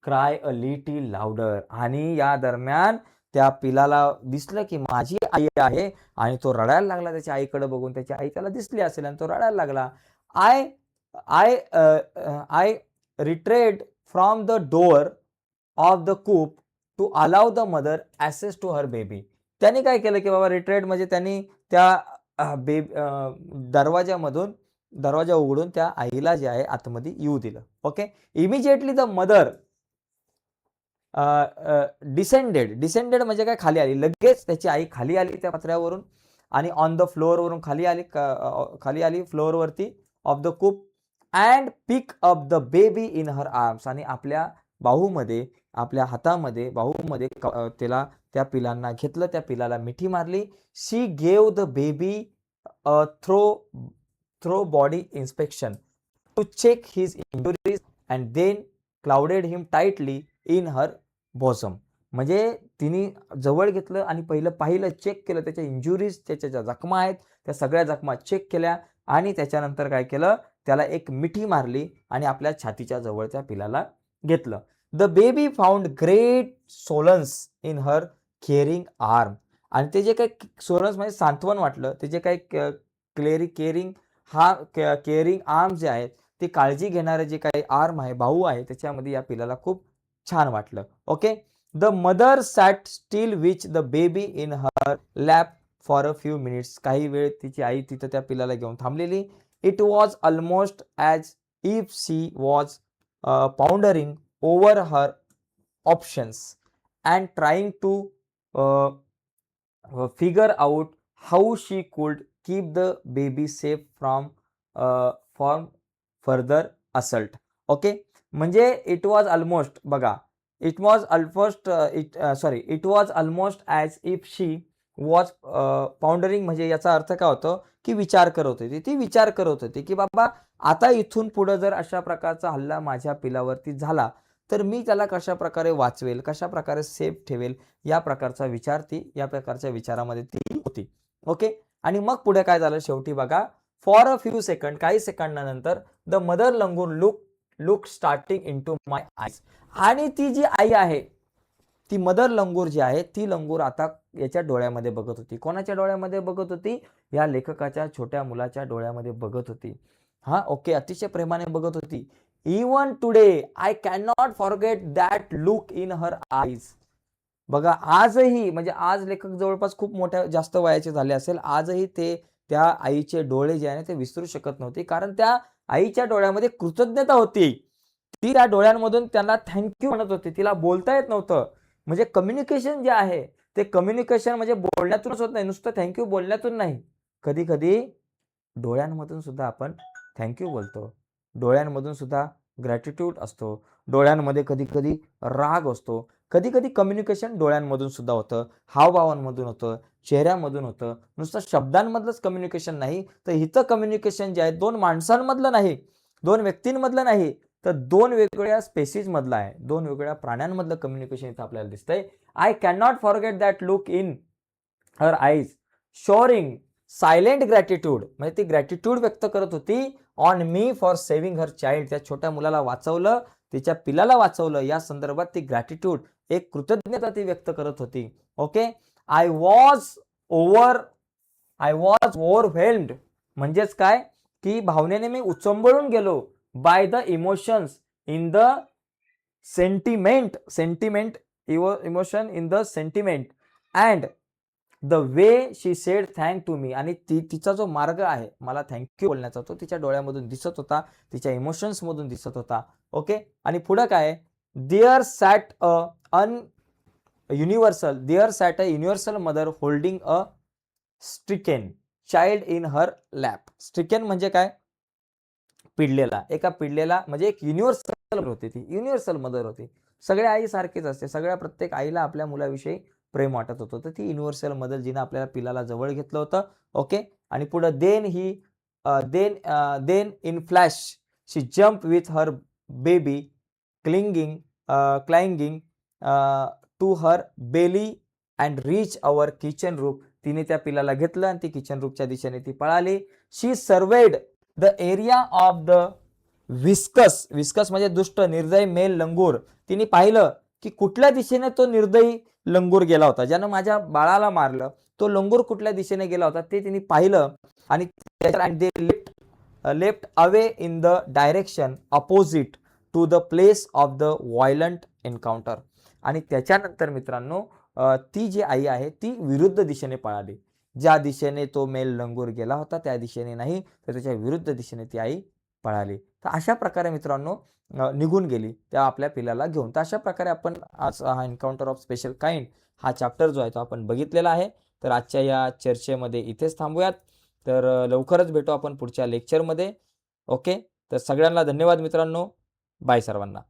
cry a little louder. आणि या दरम्यान त्या पिलाला दिसलं की माझी आई आहे आणि तो रडायला लागला. त्याच्या आईकडे बघून त्याची आई त्याला दिसली असेल आणि तो रडायला लागला. I I I retreated from the door of the coop to allow the mother access to her baby. त्यांनी काय केलं की बाबा रिट्रेड म्हणजे त्यांनी त्या दरवाजा उघडून त्या आईला जे आहे आतमध्ये येऊ दिलं. Okay. Immediately the mother descended म्हणजे काय, खाली आली. लगेच त्याची आई खाली आली त्या पत्र्यावरून आणि ऑन द फ्लोअरवरून खाली आली फ्लोअरवरती of the coop and pick up the baby in her arms. आणि आपल्या हातामध्ये बाहूमध्ये त्याला त्या पिलांना घेतलं, त्या पिलाला मिठी मारली. She gave the baby thorough body inspection to check his injuries and then cuddled him tightly in her bosom. म्हणजे तिने जवळ घेतलं आणि पाहिलं, चेक केलं त्याच्या इंजुरीज, त्याच्या ज्या जखमा आहेत त्या सगळ्या जखमा चेक केल्या आणि त्याच्यानंतर काय केलं, त्याला एक मिठी मारली आणि आपल्या छातीच्या जवळ त्या पिलाला घेतलं. The baby found great solace in her caring arm. आणि ते जे काही सोलन्स म्हणजे सांत्वन वाटलं, ते जे काही केअरिंग आर्म जे आहेत, ते काळजी घेणारे जे काही आर्म आहे, बाहू आहे, त्याच्यामध्ये या पिलाला खूप छान वाटलं. Okay. The mother sat still with the baby in her lap for a few minutes. काही वेळ तिची आई तिथं त्या पिलाला घेऊन थांबलेली. It was almost as if she was pondering over her options and trying to figure out how she could keep the baby safe from further assault. Okay. म्हणजे it was almost it was almost as if she was pondering. म्हणजे याचा अर्थ काय होतो की विचार करत होती, ती विचार करत होती की बाबा आता इथून पुढे जर अशा प्रकारचा हल्ला माझ्या पिलावरती झाला तर मी त्याला कशा प्रकारे वाचवेल, कशा प्रकारे सेफ ठेवेल, या प्रकारच्या विचारामध्ये ती होती. ओके. आणि मग पुढे काय झालं शेवटी बघा, फॉर अ फ्यू सेकंड, काही सेकंदानंतर the mother langur look starting into my eyes. आणि ती जी आई आहे ती मदर लंगूर जी आहे ती लंगूर आता याच्या डोळ्यामध्ये बघत होती. कोणाच्या डोळ्यामध्ये बघत होती? या लेखकाच्या छोट्या मुलाच्या डोळ्यामध्ये बघत होती. हा ओके, अतिशय प्रेमाने बघत होती. Even today I can not forget that look in her eyes. बघा आजही, म्हणजे आज लेखक जवळपास खूप मोठ्या जास्त वयाचे झाले असेल, आजही ते त्या आईचे डोळे जे आहे ते विसरू शकत नव्हते, कारण त्या आईच्या डोळ्यामध्ये कृतज्ञता होती. ती त्या डोळ्यांमधून त्यांना थँक्यू म्हणत होती. तिला बोलता येत नव्हतं. म्हणजे कम्युनिकेशन जे आहे ते कम्युनिकेशन म्हणजे बोलण्यातूनच होत नाही, नुसतं थँक्यू बोलण्यातून नाही. कधी-कधी डोळ्यांमधून सुद्धा आपण थँक्यू बोलतो. डोळ्यांमधून सुद्धा ग्रॅटिट्यूड असतो. डोळ्यांमध्ये कधी-कधी राग असतो. कधी-कधी कम्युनिकेशन डोळ्यांमधून सुद्धा होतं, हावभावांमधून होतं, चेहऱ्यामधून होतं. नुसतं शब्दांमधलंच कम्युनिकेशन नाही, तर इथं कम्युनिकेशन जे आहे 2 माणसांमधलं नाही, 2 व्यक्तींमधलं नाही, तर 2 वेगवेगळ्या स्पेसीजमधलं आहे. 2 वेगवेगळ्या प्राण्यांमधलं कम्युनिकेशन इथं आपल्याला दिसतंय. I can not forget that look in her eyes shoring silent gratitude. म्हणजे ती ग्रॅटिट्यूड व्यक्त करत होती on me for saving her child. त्या छोट्या मुलाला वाचवलं, तिच्या पिलाला वाचवलं, या संदर्भात ती ग्रॅटिट्यूड, एक कृतज्ञता ती व्यक्त करत होती. ओके. I was overwhelmed. म्हणजेच काय, की भावनेने मी उचंबळून गेलो. By the emotions in the sentiment emotion in the sentiment and the way she said thank to me. आणि तिचा जो मार्ग आहे मला थँक्यू बोलण्याचा, तो तिच्या डोळ्यामधून दिसत होता, तिच्या इमोशन्स मधून दिसत होता. ओके. आणि पुढे काय, there sat a universal mother holding a stricken child in her lap. Stricken म्हणजे काय, पिडलेला. एका पिडलेला म्हणजे एक युनिव्हर्सल होती, ती युनिव्हर्सल मदर होती. सगळ्या आई सारखीच असते. सगळ्या प्रत्येक आईला आपल्या मुलाविषयी प्रेम वाटत होतं. तर ती युनिव्हर्सल मदर जिने आपल्या पिलाला जवळ घेतलं होतं. ओके. आणि पुढे then in flash she jump with her baby clinging to her belly and reach our kitchen roof. तिने त्या पिलाला घेतलं आणि ती किचन रूफच्या दिशेने ती पळाली. She surveyed the area of the विस्कस म्हणजे दुष्ट निर्दयी मेल लंगूर. तिने पाहिलं की कुठल्या दिशेने तो निर्दयी लंगूर गेला होता, ज्यानं माझ्या बाळाला मारलं. तो लंगूर कुठल्या दिशेने गेला होता ते तिने पाहिलं. आणि they left away in the direction opposite to the place of the violent encounter. आणि त्याच्यानंतर मित्रांनो, ती जी आई आहे ती विरुद्ध दिशेने पळाली. ज्या दिशेने तो मेल लंगूर गेला होता त्या दिशेने नाही, तर त्याच्या विरुद्ध दिशेने ती आई पळाली. तर अशा प्रकारे मित्रांनो निघून गेली त्या आपल्या पिलाला घेऊन. तर अशा प्रकारे आपण आज हा एन्काउंटर ऑफ स्पेशल काइंड हा चॅप्टर जो आहे तो आपण बघितलेला आहे. तर आजच्या या चर्चेमध्ये इथेच थांबूयात. तर लवकरच भेटू आपण पुढच्या लेक्चरमध्ये. ओके. तर सगळ्यांना धन्यवाद मित्रांनो. बाय सर्वांना.